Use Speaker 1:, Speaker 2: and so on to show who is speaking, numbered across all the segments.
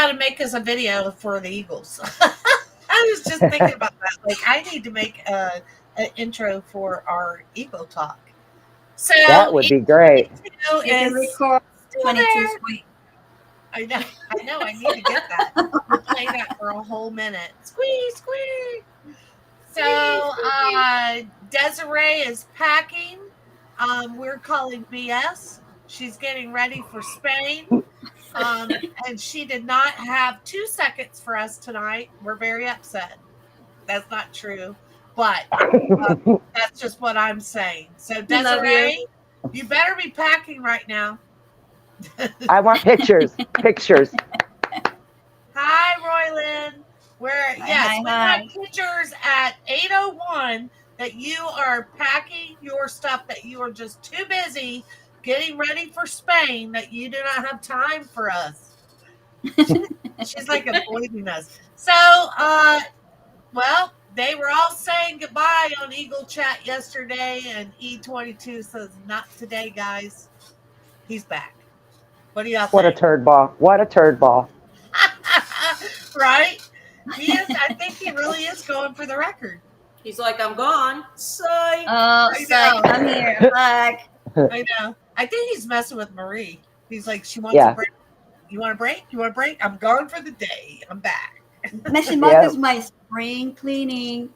Speaker 1: got to make us a video for the Eagles. I was just thinking about that. Like, I need to make an intro for our Eagle talk. So
Speaker 2: That would be great.
Speaker 3: You can record 22 sweet.
Speaker 1: I know. I need to get that. We'll play that for a whole minute. Squeeze, squeeze. So Desiree is packing. We're calling BS. She's getting ready for Spain. And she did not have 2 seconds for us tonight. We're very upset. That's not true, but that's just what I'm saying. So Desiree, you better be packing right now.
Speaker 2: I want pictures. Pictures.
Speaker 1: Hi, Royland. We got pictures at 8:01 that you are packing your stuff, that you are just too busy getting ready for Spain, that you do not have time for us. She's like avoiding us. So, well, they were all saying goodbye on Eagle Chat yesterday, and E22 says, not today, guys. He's back. What do y'all think?
Speaker 2: What a turd ball. What a turd ball.
Speaker 1: Right? He is. I think he really is going for the record.
Speaker 4: He's like, I'm gone. Psych.
Speaker 3: Oh, psych. I'm here. I'm back.
Speaker 1: I know. I think he's messing with Marie. He's like, she wants a break. You want a break? You want a break? I'm gone for the day. I'm back.
Speaker 3: Next month is my spring cleaning.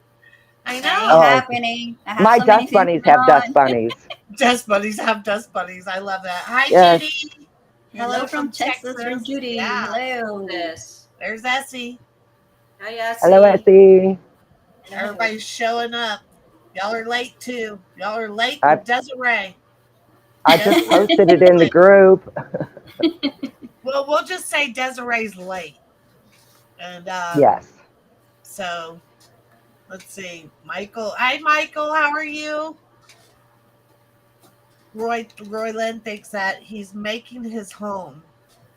Speaker 1: I know.
Speaker 3: Happening.
Speaker 2: My dust bunnies have dust bunnies.
Speaker 1: Dust bunnies have dust bunnies. I love that. Hi, Judy.
Speaker 3: Hello from Texas. From Judy.
Speaker 1: Yeah.
Speaker 3: Hello.
Speaker 1: There's Essie.
Speaker 4: Hi, Essie.
Speaker 2: Hello, Essie.
Speaker 1: Everybody's showing up. Y'all are late too. Y'all are late with Desiree.
Speaker 2: I just posted it in the group.
Speaker 1: Well, we'll just say Desiree's late. And
Speaker 2: yes.
Speaker 1: So let's see. Michael. Hi, Michael. How are you? Royland thinks that he's making his home.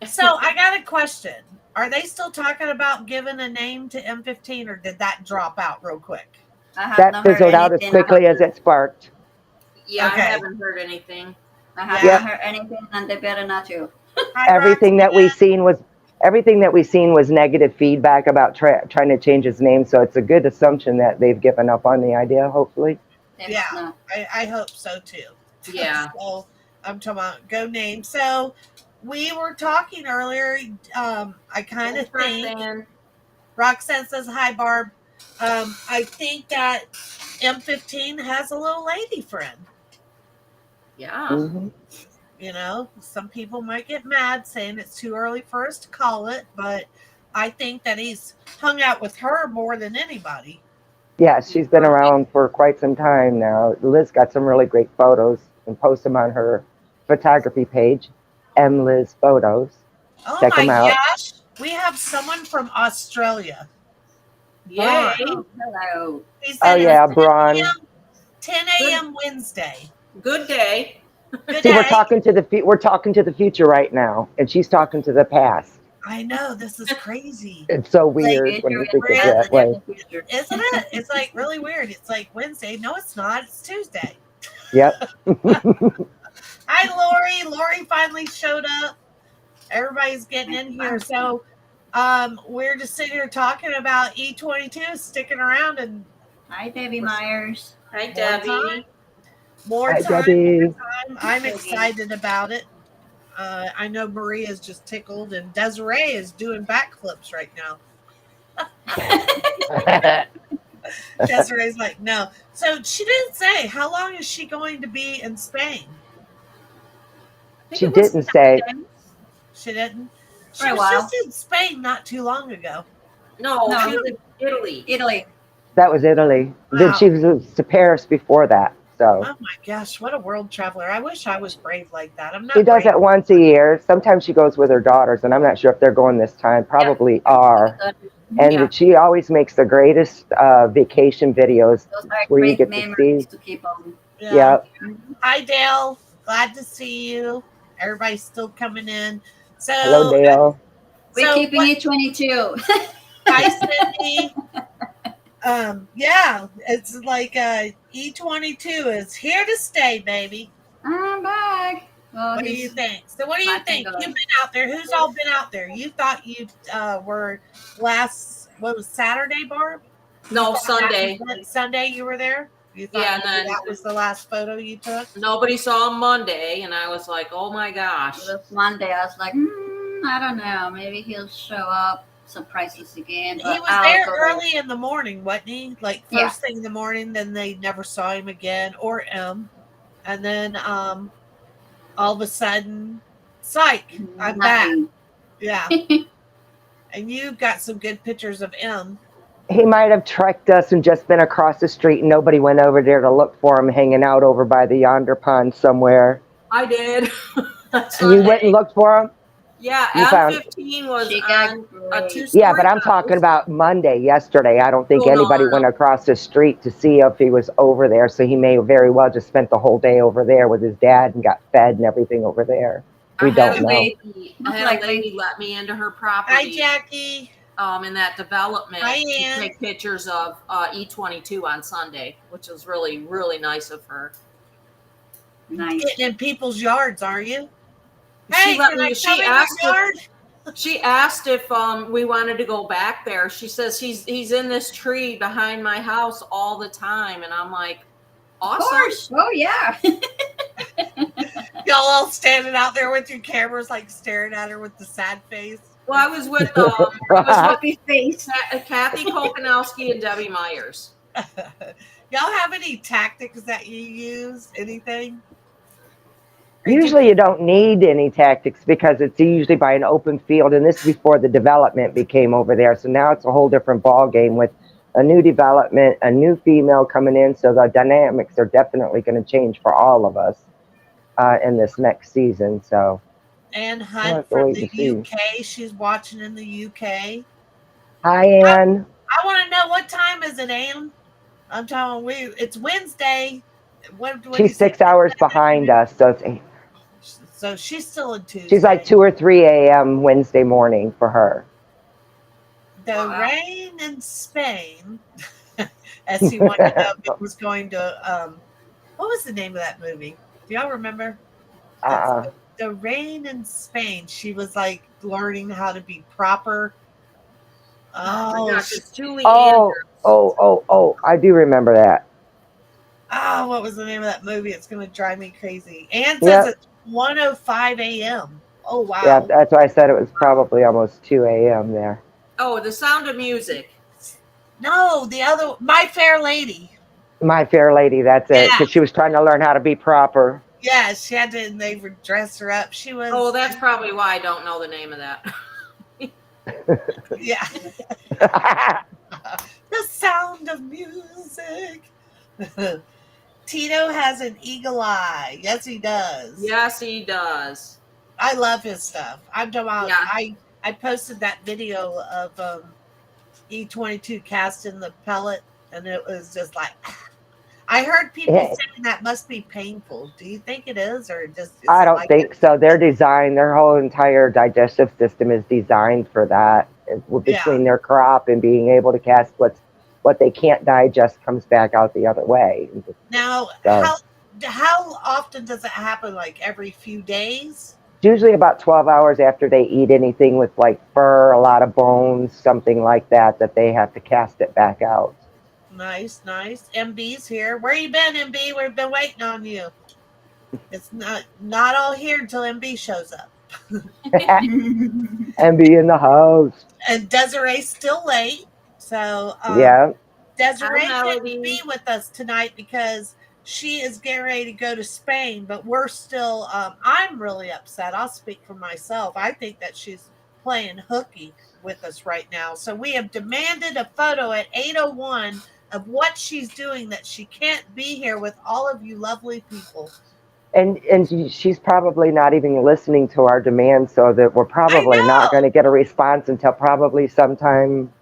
Speaker 1: So I got a question. Are they still talking about giving a name to M15, or did that drop out real quick?
Speaker 2: That fizzled out as quickly as it sparked.
Speaker 4: Yeah, okay. I haven't heard anything.
Speaker 3: I haven't heard anything, and they better not to.
Speaker 2: Everything that we seen was negative feedback about trying to change his name. So it's a good assumption that they've given up on the idea. Hopefully.
Speaker 1: Yeah, I hope so too.
Speaker 4: Yeah.
Speaker 1: So I'm talking about go name. So we were talking earlier. I kind of think Roxanne says hi, Barb. I think that M15 has a little lady friend.
Speaker 4: Yeah.
Speaker 2: Mm-hmm.
Speaker 1: You know, some people might get mad saying it's too early for us to call it, but I think that he's hung out with her more than anybody.
Speaker 2: Yeah, she's been around for quite some time now. Liz got some really great photos and posts them on her photography page, Liz Photos.
Speaker 1: Oh
Speaker 2: Check them out.
Speaker 1: Gosh, we have someone from Australia.
Speaker 4: Yay!
Speaker 3: Hello.
Speaker 2: Braun.
Speaker 1: 10 a.m. Wednesday.
Speaker 4: Good day.
Speaker 1: Good
Speaker 2: See,
Speaker 1: day.
Speaker 2: we're talking to the future right now, and she's talking to the past.
Speaker 1: I know, this is crazy.
Speaker 2: It's so weird when you think of it that way.
Speaker 1: Isn't it? It's like really weird. It's like Wednesday. No, it's not. It's Tuesday.
Speaker 2: Yep.
Speaker 1: Hi, Lori. Lori finally showed up. Everybody's getting in here. So we're just sitting here talking about E22 sticking around. And
Speaker 3: hi, Debbie Myers.
Speaker 4: Hi, Debbie.
Speaker 1: More
Speaker 2: Hi,
Speaker 1: time.
Speaker 2: Debbie.
Speaker 1: I'm excited about it. I know Marie is just tickled, and Desiree is doing backflips right now. Desiree's like, no. So she didn't say, how long is she going to be in Spain?
Speaker 2: She didn't say.
Speaker 1: She didn't? She was just in Spain not too long ago.
Speaker 4: No, she was in Italy.
Speaker 3: Italy.
Speaker 2: That was Italy.
Speaker 1: Wow.
Speaker 2: Then she was to Paris before that. So.
Speaker 1: Oh my gosh, what a world traveler. I wish I was brave like that. I'm not.
Speaker 2: She does it once a year. Sometimes she goes with her daughters, and I'm not sure if they're going this time. Probably are. And she always makes the greatest vacation videos where you get to see.
Speaker 3: To keep on.
Speaker 1: Yeah. Hi, Dale. Glad to see you. Everybody's still coming in. So
Speaker 2: hello, Dale.
Speaker 3: We're keeping it 22.
Speaker 1: Hi, Cindy. Yeah, it's like E22 is here to stay, baby.
Speaker 3: I'm back. Well,
Speaker 1: What do you
Speaker 3: he's
Speaker 1: think? So what do you
Speaker 3: lacking
Speaker 1: think?
Speaker 3: good.
Speaker 1: You've been out there. Who's all been out there? You thought you were what was Saturday, Barb? You
Speaker 4: No,
Speaker 1: thought that
Speaker 4: Sunday.
Speaker 1: was Sunday you were there? You thought
Speaker 4: Yeah, and
Speaker 1: maybe
Speaker 4: then
Speaker 1: that was the last photo you took?
Speaker 4: nobody saw him Monday, and I was like, oh my gosh.
Speaker 3: It was Monday. I was like, I don't know. Maybe he'll show up, surprise us again. But
Speaker 1: He was
Speaker 3: I'll
Speaker 1: there
Speaker 3: go there.
Speaker 1: early in the morning, wasn't he? Like
Speaker 3: Yeah.
Speaker 1: first thing in the morning, then they never saw him again or M. And then all of a sudden, psych, I'm back.
Speaker 3: Nothing.
Speaker 1: Yeah. And you got some good pictures of M.
Speaker 2: He might have trekked us and just been across the street, and nobody went over there to look for him, hanging out over by the yonder pond somewhere.
Speaker 4: I did.
Speaker 2: And you went and looked for him?
Speaker 4: Yeah,
Speaker 2: You found-
Speaker 4: M15 was
Speaker 3: She got
Speaker 4: on a
Speaker 3: great.
Speaker 4: two-story
Speaker 2: Yeah, but I'm
Speaker 4: house.
Speaker 2: talking about Monday, yesterday. I don't think
Speaker 4: Oh, no,
Speaker 2: anybody
Speaker 4: no.
Speaker 2: went across the street to see if he was over there, so he may very well just spent the whole day over there with his dad and got fed and everything over there. We don't know.
Speaker 4: I had a
Speaker 3: Likely.
Speaker 4: lady let me into her
Speaker 1: Hi,
Speaker 4: property
Speaker 1: Jackie.
Speaker 4: in that development
Speaker 1: Hi,
Speaker 4: to
Speaker 1: Ann.
Speaker 4: take pictures of E22 on Sunday, which was really, really nice of her.
Speaker 3: Nice.
Speaker 1: Getting in people's yards, are you?
Speaker 4: She
Speaker 1: Hey,
Speaker 4: let
Speaker 1: can I
Speaker 4: me-
Speaker 1: come
Speaker 4: she
Speaker 1: in
Speaker 4: asked
Speaker 1: your
Speaker 4: if-
Speaker 1: yard?
Speaker 4: She asked if we wanted to go back there. She says he's in this tree behind my house all the time, and I'm like,
Speaker 3: Of
Speaker 4: awesome.
Speaker 3: course. Oh, yeah.
Speaker 1: Y'all all standing out there with your cameras, like staring at her with the sad face.
Speaker 4: Well, I was with
Speaker 3: Happy face.
Speaker 4: Kathy Kokanowski and Debbie Myers.
Speaker 1: Y'all have any tactics that you use? Anything?
Speaker 2: Usually you don't need any tactics because it's usually by an open field, and this is before the development became over there. So now it's a whole different ball game with a new development, a new female coming in. So the dynamics are definitely going to change for all of us in this next season. So
Speaker 1: Ann
Speaker 2: We'll
Speaker 1: Hunt
Speaker 2: have to
Speaker 1: from
Speaker 2: wait
Speaker 1: the
Speaker 2: and see.
Speaker 1: UK. She's watching in the UK.
Speaker 2: hi, Ann.
Speaker 1: I want to know what time is it, Ann? I'm telling you, it's Wednesday. What do you
Speaker 2: She's 6 hours behind us, so
Speaker 1: So she's still in Tuesday.
Speaker 2: she's like 2 or 3 a.m. Wednesday morning for her.
Speaker 1: The
Speaker 4: Wow.
Speaker 1: rain in Spain. As he wanted to know if it was going to. What was the name of that movie? Do y'all remember? The rain in Spain. She was like learning how to be proper.
Speaker 4: Oh my gosh, it's Julie
Speaker 2: Oh,
Speaker 4: Andrews.
Speaker 2: I do remember that.
Speaker 1: Oh, what was the name of that movie? It's going to drive me crazy. Ann says
Speaker 2: Yep.
Speaker 1: it's 1:05 a.m. Oh, wow.
Speaker 2: Yeah, that's why I said it was probably almost 2 a.m. there.
Speaker 4: Oh, The Sound of Music.
Speaker 1: No, the other, My Fair Lady.
Speaker 2: My Fair Lady, that's it.
Speaker 1: Yeah.
Speaker 2: Because she was trying to learn how to be proper.
Speaker 1: Yeah, she had to, and they would dress her up. She was.
Speaker 4: Oh, that's probably why I don't know the name of that.
Speaker 1: Yeah. The Sound of Music. Tito has an eagle eye. Yes, he does.
Speaker 4: Yes, he does.
Speaker 1: I love his stuff. I'm talking about,
Speaker 4: Yeah.
Speaker 1: I posted that video of E22 casting the pellet, and it was just like, I heard people
Speaker 2: Yeah.
Speaker 1: saying that must be painful. Do you think it is, or just? is
Speaker 2: I
Speaker 1: it
Speaker 2: don't
Speaker 1: like
Speaker 2: think so. Their whole entire digestive system is designed for that. Between their crop and being able to cast what they can't digest comes back out the other way.
Speaker 1: Now,
Speaker 2: So-
Speaker 1: how often does it happen? Like every few days?
Speaker 2: Usually about 12 hours after they eat anything with like fur, a lot of bones, something like that they have to cast it back out.
Speaker 1: Nice, nice. MB's here. Where you been, MB? We've been waiting on you. It's not all here until MB shows up.
Speaker 2: And be in the house.
Speaker 1: And Desiree's still late. So
Speaker 2: Yeah.
Speaker 1: Desiree
Speaker 4: Hi,
Speaker 1: couldn't
Speaker 4: Melody.
Speaker 1: be with us tonight because she is getting ready to go to Spain, but we're still I'm really upset. I'll speak for myself. I think that she's playing hooky with us right now. So we have demanded a photo at 8:01 of what she's doing, that she can't be here with all of you lovely people.
Speaker 2: And she's probably not even listening to our demands, so that we're probably not going to get a response until probably sometime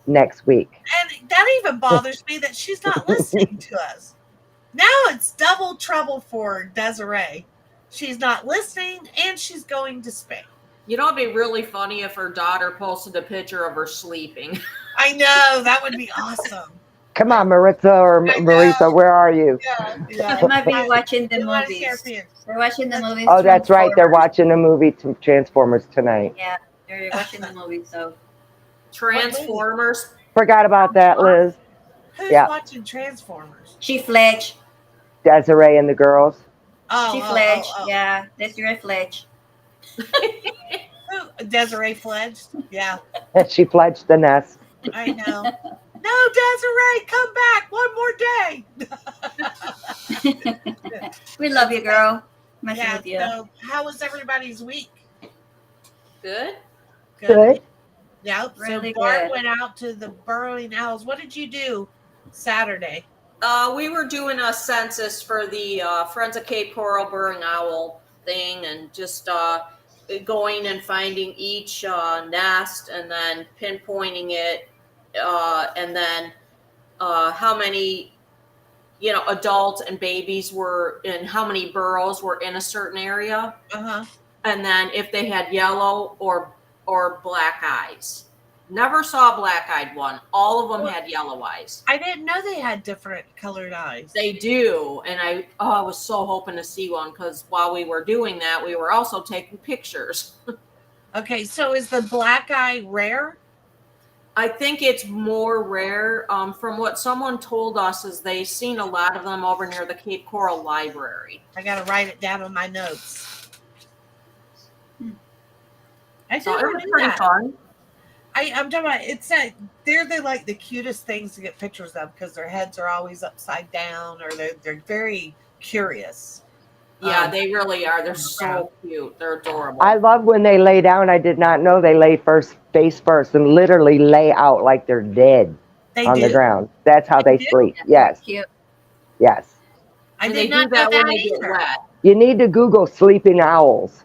Speaker 2: next week.
Speaker 1: And that even bothers me that she's not listening to us. Now it's double trouble for Desiree. She's not listening, and she's going to Spain.
Speaker 4: You know, it'd be really funny if her daughter posted a picture of her sleeping.
Speaker 1: I know, that would be awesome.
Speaker 2: Come on, Maritza or
Speaker 1: I know.
Speaker 2: Marisa, where are you?
Speaker 1: Yeah.
Speaker 3: They might be watching the
Speaker 1: We want to see our
Speaker 3: movies.
Speaker 1: opinions.
Speaker 3: They're watching the movies.
Speaker 2: Oh, that's right. They're
Speaker 3: Transformers.
Speaker 2: watching the movie Transformers tonight.
Speaker 3: Yeah, they're watching the movie. So
Speaker 4: Transformers.
Speaker 2: Forgot about that, Liz.
Speaker 1: Who's
Speaker 2: Yeah.
Speaker 1: watching Transformers?
Speaker 3: she fledged.
Speaker 2: Desiree and the girls.
Speaker 3: She fledged. Yeah, Desiree fledged.
Speaker 1: Who? Desiree fledged. Yeah,
Speaker 2: She fledged the nest.
Speaker 1: I know. No, Desiree, come back one more day.
Speaker 3: We love you, girl. Messing
Speaker 1: Yeah.
Speaker 3: with you.
Speaker 1: So, how was everybody's week?
Speaker 4: Good.
Speaker 2: Good.
Speaker 1: Yep.
Speaker 3: Really
Speaker 1: So Barb
Speaker 3: good.
Speaker 1: went out to the burrowing owls. What did you do Saturday?
Speaker 4: We were doing a census for the Friends of Cape Coral Burrowing Owl thing, and just going and finding each nest, and then pinpointing it, and then how many, adults and babies were, and how many burrows were in a certain area, and then if they had yellow or black eyes. Never saw a black-eyed one. All of them had yellow eyes.
Speaker 1: I didn't know they had different colored eyes.
Speaker 4: They do, and I was so hoping to see one, because while we were doing that, we were also taking pictures.
Speaker 1: Okay, so is the black eye rare?
Speaker 4: I think it's more rare. From what someone told us, is they've seen a lot of them over near the Cape Coral Library.
Speaker 1: I got to write it down on my notes. I
Speaker 4: So
Speaker 1: never
Speaker 4: it was
Speaker 1: knew
Speaker 4: pretty
Speaker 1: that.
Speaker 4: fun.
Speaker 1: I'm talking about they're like the cutest things to get pictures of, because their heads are always upside down, or they're very curious.
Speaker 4: Yeah, they really are. They're so cute. They're adorable.
Speaker 2: I love when they lay down. I did not know they lay face first and literally lay out like they're dead on the ground. That's how they sleep. Yes.
Speaker 3: Cute.
Speaker 2: Yes.
Speaker 1: I
Speaker 4: And
Speaker 1: did
Speaker 4: they
Speaker 1: not
Speaker 4: do that
Speaker 1: know
Speaker 4: when
Speaker 1: that
Speaker 4: they get
Speaker 1: either.
Speaker 4: wet.
Speaker 2: You need to Google sleeping owls.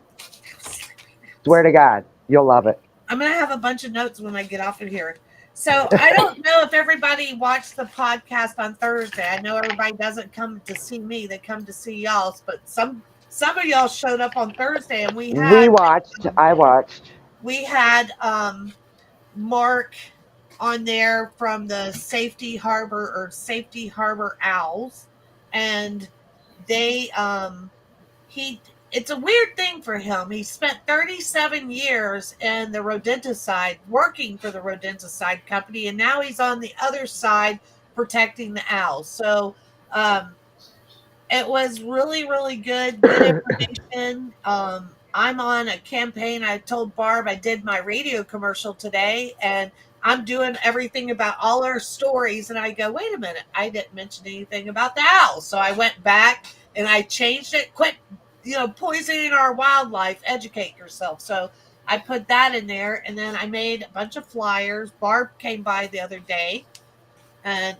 Speaker 2: Swear to God, you'll love it.
Speaker 1: I'm going to have a bunch of notes when I get off of here. So I don't know if everybody watched the podcast on Thursday. I know everybody doesn't come to see me; they come to see y'all. But some of y'all showed up on Thursday, and I
Speaker 2: watched.
Speaker 1: We had Mark on there from the Safety Harbor Owls, and they it's a weird thing for him. He spent 37 years in the rodenticide, working for the rodenticide company, and now he's on the other side protecting the owls. So it was really, really good information. I'm on a campaign. I told Barb I did my radio commercial today, and I'm doing everything about all our stories. And I go, wait a minute, I didn't mention anything about the owls. So I went back and I changed it. Quit poisoning our wildlife, educate yourself. So I put that in there, and then I made a bunch of flyers. Barb came by the other day, and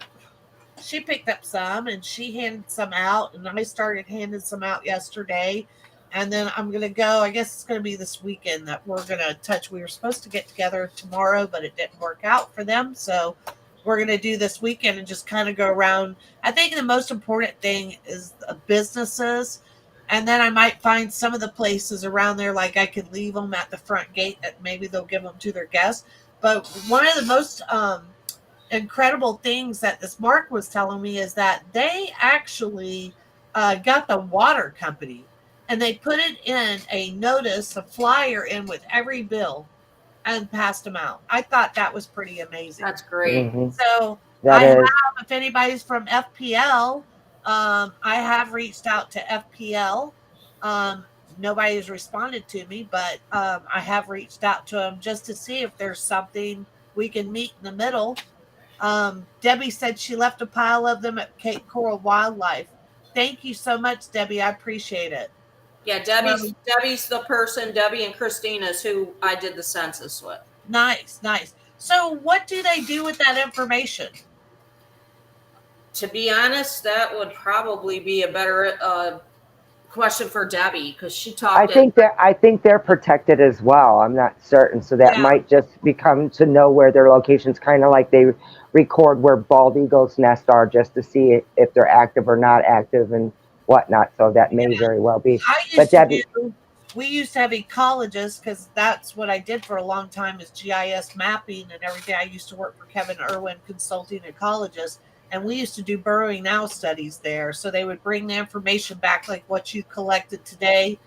Speaker 1: she picked up some, and she handed some out, and I started handing some out yesterday. And then I'm going to go, I guess it's going to be this weekend that we're going to touch. We were supposed to get together tomorrow, but it didn't work out for them. So we're going to do this weekend and just kind of go around. I think the most important thing is the businesses. And then I might find some of the places around there, like I could leave them at the front gate that maybe they'll give them to their guests. But one of the most incredible things that this Mark was telling me is that they actually got the water company, and they put it in a notice, a flyer in with every bill, and passed them out. I thought that was pretty amazing.
Speaker 4: That's great.
Speaker 2: Mm-hmm.
Speaker 1: So if anybody's from FPL, I have reached out to FPL. Nobody has responded to me, but I have reached out to them just to see if there's something we can meet in the middle. Debbie said she left a pile of them at Cape Coral Wildlife. Thank you so much, Debbie. I appreciate it.
Speaker 4: Yeah, Debbie's the person. Debbie and Christina's who I did the census with.
Speaker 1: Nice. So what do they do with that information?
Speaker 4: To be honest, that would probably be a better question for Debbie, because she talked.
Speaker 2: I think they're protected as well. I'm not certain, so that might just become to know where their locations, kind of like they record where bald eagles' nests are, just to see if they're active or not active and whatnot. So that may very well be.
Speaker 1: We used to have ecologists, because that's what I did for a long time, is GIS mapping and everything. I used to work for Kevin Irwin Consulting Ecologist, and we used to do burrowing owl studies there. So they would bring the information back, like what you collected today.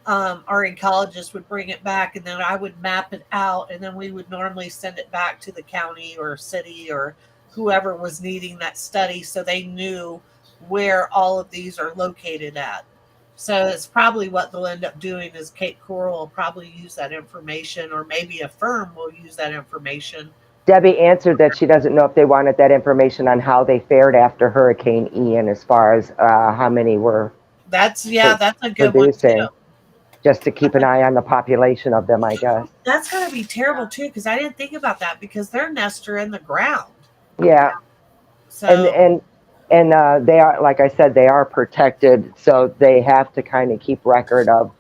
Speaker 1: Our ecologist would bring it back, and then I would map it out, and then we would normally send it back to the county or city or whoever was needing that study, so they knew where all of these are located at. So it's probably what they'll end up doing is Cape Coral will probably use that information, or maybe a firm will use that information.
Speaker 2: Debbie answered that she doesn't know if they wanted that information on how they fared after Hurricane Ian, as far as how many were
Speaker 1: That's a good one
Speaker 2: producing,
Speaker 1: too.
Speaker 2: just to keep an eye on the population of them, I guess.
Speaker 1: That's gonna be terrible too, because I didn't think about that, because their nests are in the ground.
Speaker 2: Yeah,
Speaker 1: So
Speaker 2: and they are, like I said, they are protected, so they have to kind of keep record of,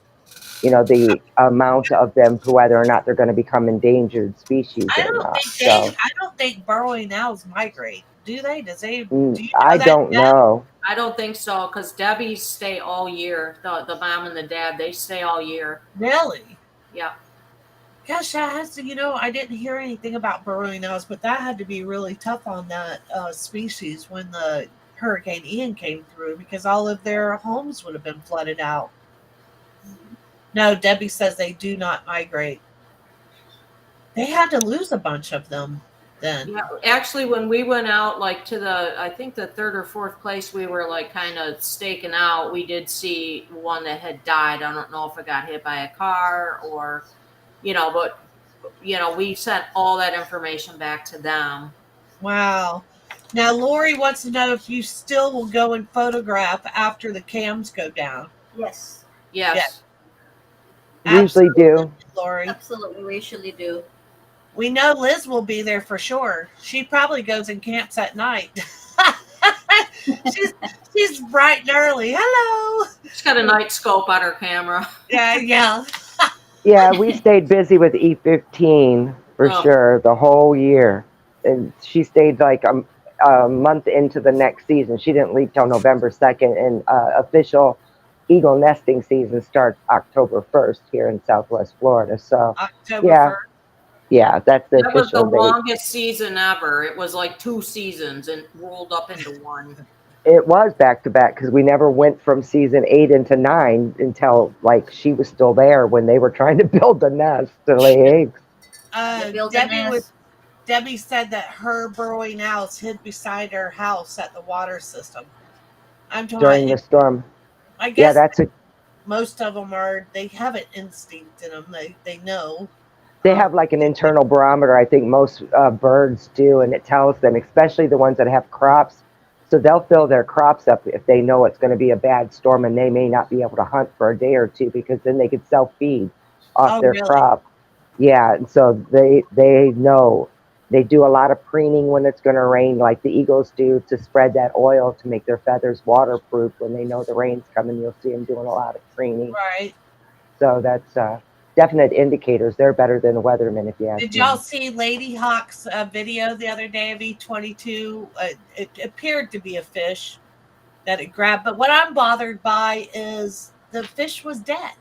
Speaker 2: the amount of them, to whether or not they're going to become endangered species or not.
Speaker 1: I don't think burrowing owls migrate. Do they? Do you know
Speaker 2: I
Speaker 1: that,
Speaker 2: don't
Speaker 1: Deb?
Speaker 2: know.
Speaker 4: I don't think so, because Debbie's stay all year. The mom and the dad, they stay all year.
Speaker 1: Really?
Speaker 4: Yeah.
Speaker 1: Gosh, that has to, I didn't hear anything about burrowing owls, but that had to be really tough on that species when the Hurricane Ian came through, because all of their homes would have been flooded out. No, Debbie says they do not migrate. They had to lose a bunch of them then.
Speaker 4: Yeah, actually, when we went out, like to I think the third or fourth place we were like kind of staking out, we did see one that had died. I don't know if it got hit by a car or, but, we sent all that information back to them.
Speaker 1: Wow. Now, Lori wants to know if you still will go and photograph after the cams go down.
Speaker 3: Yes.
Speaker 4: Yes.
Speaker 2: Usually do.
Speaker 1: Lori.
Speaker 3: Absolutely, we usually do.
Speaker 1: We know Liz will be there for sure. She probably goes and camps at night. she's bright and early. Hello.
Speaker 4: She's got a night scope on her camera.
Speaker 1: Yeah.
Speaker 2: Yeah, we stayed busy with E15 for sure the whole year. And she stayed like a month into the next season. She didn't leave till November 2nd, and official eagle nesting season starts October 1st here in Southwest Florida. So
Speaker 1: October 1st.
Speaker 2: Yeah, that's the
Speaker 4: That was the
Speaker 2: official date.
Speaker 4: longest season ever. It was like 2 seasons and rolled up into one.
Speaker 2: It was back to back, because we never went from season 8 into 9 until like she was still there when they were trying to build the nest to lay eggs.
Speaker 1: Debbie said that her burrowing owls hid beside her house at the water system. I'm talking
Speaker 2: during the storm.
Speaker 1: I guess
Speaker 2: that's
Speaker 1: most of them they have an instinct in them. They know.
Speaker 2: They have like an internal barometer. I think most birds do, and it tells them, especially the ones that have crops. So they'll fill their crops up if they know it's going to be a bad storm, and they may not be able to hunt for a day or two, because then they could self-feed off their crop. Yeah, and so they know. They do a lot of preening when it's going to rain, like the eagles do, to spread that oil to make their feathers waterproof. When they know the rain's coming, you'll see them doing a lot of preening.
Speaker 1: Right.
Speaker 2: So that's definite indicators. They're better than the weathermen, if you ask me.
Speaker 1: Did y'all see Lady Hawk's video the other day of E22? It appeared to be a fish that it grabbed, but what I'm bothered by is the fish was dead.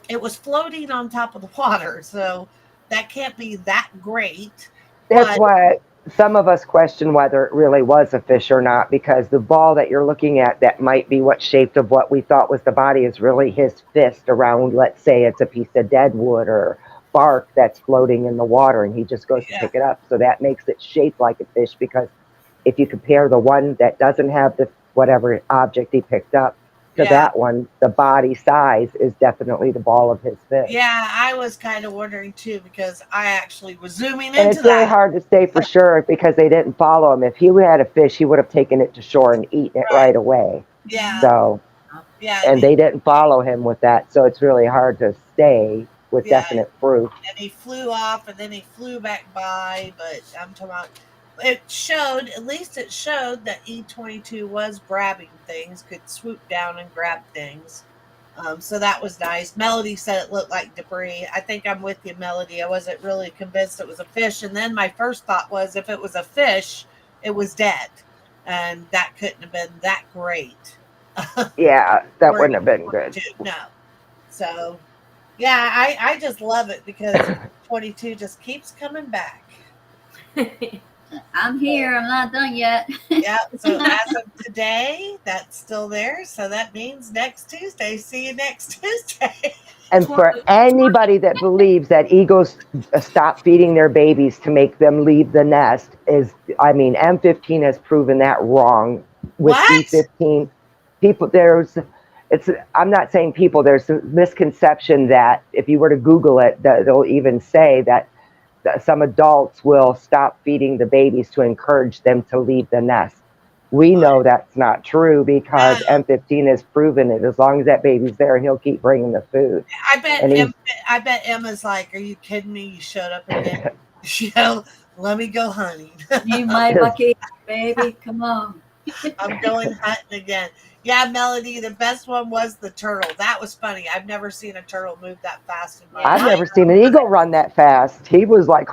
Speaker 1: It was floating on top of the water, so that can't be that great.
Speaker 2: That's why some of us question whether it really was a fish or not, because the ball that you're looking at that might be what shaped of what we thought was the body is really his fist around, let's say it's a piece of dead wood or bark that's floating in the water, and he just goes to pick it up. So that makes it shaped like a fish, because if you compare the one that doesn't have the whatever object he picked up to that one, the body size is definitely the ball of his fish.
Speaker 1: Yeah, I was kind of wondering too, because I actually was zooming into
Speaker 2: that. And it's really hard to say for sure, because they didn't follow him. If he had a fish, he would have taken it to shore and eaten it right away.
Speaker 1: Yeah.
Speaker 2: So, and they didn't follow him with that, so it's really hard to stay with definite proof.
Speaker 1: And he flew off, and then he flew back by, but I'm talking about, it showed that E22 was grabbing things, could swoop down and grab things. So that was nice. Melody said it looked like debris. I think I'm with you, Melody. I wasn't really convinced it was a fish. And then my first thought was, if it was a fish, it was dead. And that couldn't have been that great.
Speaker 2: Yeah, that wouldn't have been good.
Speaker 1: No. So, yeah, I just love it, because 22 just keeps coming back.
Speaker 3: I'm here. I'm not done yet.
Speaker 1: Yeah, so as of today, that's still there. So that means next Tuesday. See you next Tuesday.
Speaker 2: And for anybody that believes that eagles stop feeding their babies to make them leave the nest M15 has proven that wrong. With
Speaker 1: What?
Speaker 2: B15, I'm not saying people, there's a misconception that if you were to Google it, that they'll even say that some adults will stop feeding the babies to encourage them to leave the nest. We know that's not true because M15 has proven it. As long as that baby's there, he'll keep bringing the food.
Speaker 1: I bet Emma's like, "Are you kidding me? You showed up again. Let me go hunting.
Speaker 3: Need my bucket, baby. Come on.
Speaker 1: I'm going hunting again." Yeah, Melody, the best one was the turtle. That was funny. I've never seen a turtle move that fast in my life.
Speaker 2: I've never seen an eagle run that fast. He was like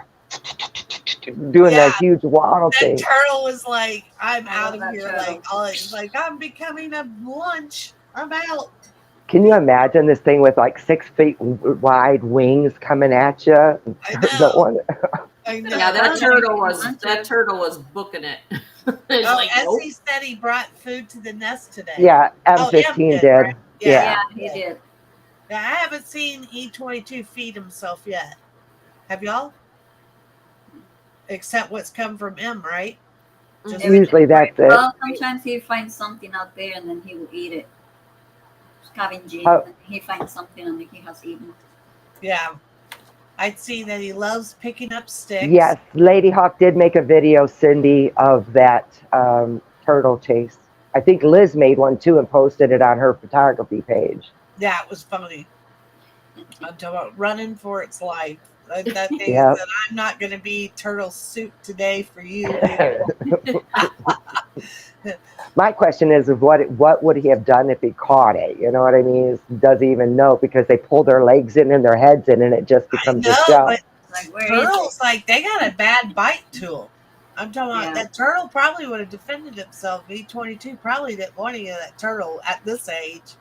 Speaker 2: doing that huge waddle thing.
Speaker 1: The turtle was like, "I'm out of here." Like, I'm becoming a lunch. I'm out.
Speaker 2: Can you imagine this thing with like 6 feet wide wings coming at you?
Speaker 1: I know.
Speaker 4: Yeah, that turtle was booking it.
Speaker 1: Essie said he brought food to the nest today.
Speaker 2: Yeah, M15 did. Right?
Speaker 3: Yeah, he did.
Speaker 1: Yeah, I haven't seen E22 feed himself yet. Have y'all? Except what's come from M, right?
Speaker 2: Usually that's it.
Speaker 3: Well, sometimes he finds something out there and then he will eat it. Scavenging, and he finds something and he has eaten.
Speaker 1: Yeah. I'd see that he loves picking up sticks.
Speaker 2: Yes, Lady Hawk did make a video, Cindy, of that turtle chase. I think Liz made one too and posted it on her photography page.
Speaker 1: Yeah, it was funny. I'm talking about running for its life. That thing said, "I'm not going to be turtle soup today for you."
Speaker 2: My question is what would he have done if he caught it? You know what I mean? Does he even know? Because they pull their legs in and their heads in, and it just becomes a show.
Speaker 1: But turtles, they got a bad bite to them. I'm talking about that turtle probably would have defended himself. E22 probably didn't want any of that turtle at this age.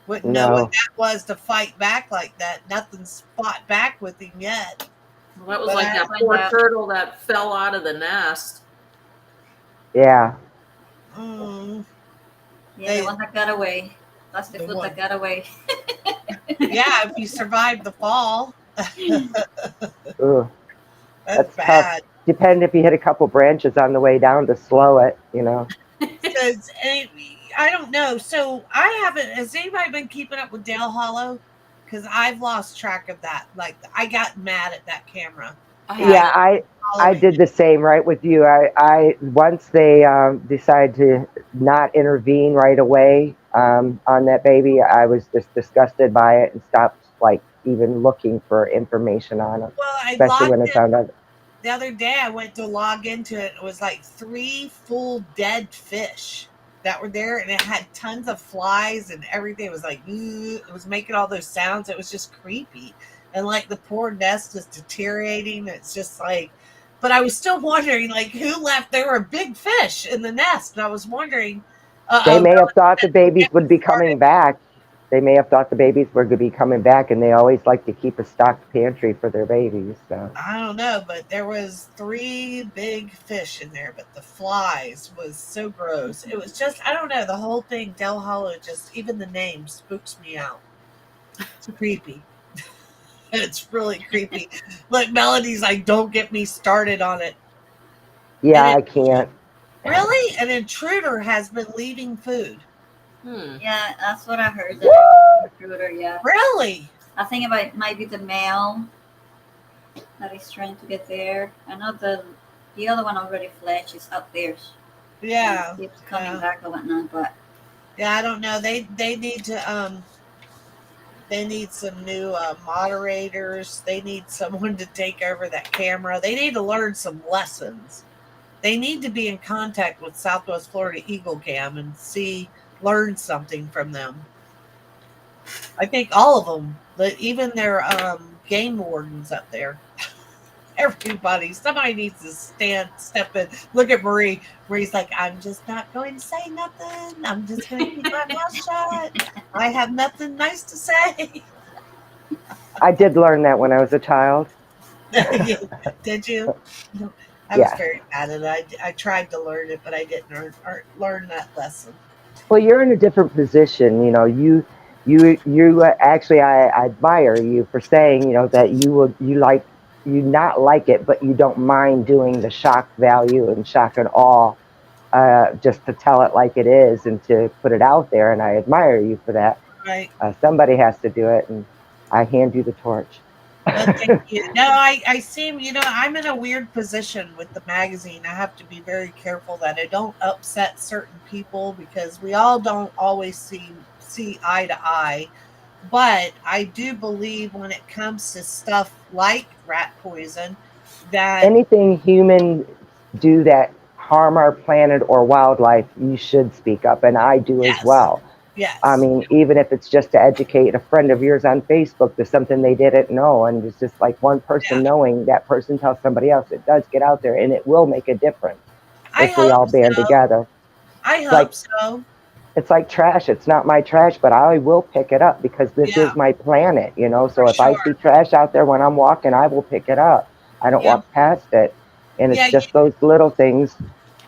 Speaker 1: Wouldn't know what that was to fight back like that. Nothing's fought back with him yet.
Speaker 4: Well, that was like that poor turtle that fell out of the nest.
Speaker 2: Yeah.
Speaker 3: Yeah, the one that got away. That's the foot that got away.
Speaker 1: Yeah, if you survived the fall.
Speaker 2: That's bad. Tough. Depend if you hit a couple branches on the way down to slow it, you know.
Speaker 1: I don't know. So has anybody been keeping up with Dale Hollow? Because I've lost track of that. Like, I got mad at that camera.
Speaker 2: I did the same, right, with you. I once they decided to not intervene right away on that baby, I was just disgusted by it and stopped, like, even looking for information on it.
Speaker 1: Well,
Speaker 2: especially when I found out.
Speaker 1: The other day, I went to log into it. It was like 3 full dead fish that were there, and it had tons of flies and everything. It was like, it was making all those sounds. It was just creepy. And like the poor nest is deteriorating. It's just like, but I was still wondering, like, who left? There were big fish in the nest. And I was wondering.
Speaker 2: They may have thought the babies would be coming back. They may have thought the babies were going to be coming back, and they always like to keep a stocked pantry for their babies. So
Speaker 1: I don't know, but there was 3 big fish in there, but the flies was so gross. It was just, I don't know, the whole thing, Del Hollow, just even the name spooks me out. It's creepy. It's really creepy. Look, Melody's like, "Don't get me started on it."
Speaker 2: Yeah, I can't.
Speaker 1: Really? An intruder has been leaving food.
Speaker 3: Yeah, that's what I heard. Intruder, yeah.
Speaker 1: Really?
Speaker 3: I think it might be the male that is trying to get there. I know the other one already fledged is up there.
Speaker 1: Yeah.
Speaker 3: He keeps coming back or whatnot, but
Speaker 1: yeah, I don't know. They need to they need some new moderators. They need someone to take over that camera. They need to learn some lessons. They need to be in contact with Southwest Florida Eagle Cam and learn something from them. I think all of them, but even their game wardens up there. Somebody needs to step in. Look at Marie. Marie's like, "I'm just not going to say nothing. I'm just going to keep my mouth shut. I have nothing nice to say."
Speaker 2: I did learn that when I was a child.
Speaker 1: Did you? I was
Speaker 2: Yes.
Speaker 1: very bad at it. I tried to learn it, but I didn't learn that lesson.
Speaker 2: Well, you're in a different position. You actually, I admire you for saying, that you not like it, but you don't mind doing the shock value and shock and awe, just to tell it like it is and to put it out there. And I admire you for that.
Speaker 1: Right.
Speaker 2: Somebody has to do it, and I hand you the torch.
Speaker 1: Well, thank you. No, I seem, I'm in a weird position with the magazine. I have to be very careful that I don't upset certain people because we all don't always see eye to eye. But I do believe when it comes to stuff like rat poison, that
Speaker 2: Anything humans do that harm our planet or wildlife, you should speak up, and I do as
Speaker 1: yes,
Speaker 2: well. I
Speaker 1: yes,
Speaker 2: mean, even if it's just to educate a friend of yours on Facebook to something they didn't know, and it's just like one person
Speaker 1: yeah.
Speaker 2: knowing, that person tells somebody else, it does get out there, and it will make a difference
Speaker 1: I
Speaker 2: if we all
Speaker 1: hope
Speaker 2: band
Speaker 1: so.
Speaker 2: together.
Speaker 1: I
Speaker 2: It's like
Speaker 1: hope so.
Speaker 2: it's like trash. It's not my trash, but I will pick it up because this
Speaker 1: Yeah,
Speaker 2: is my planet,
Speaker 1: for
Speaker 2: So if I see
Speaker 1: sure.
Speaker 2: trash out there when I'm walking, I will pick it up. I don't
Speaker 1: Yeah,
Speaker 2: walk past it. And
Speaker 1: yeah.
Speaker 2: it's just those little things,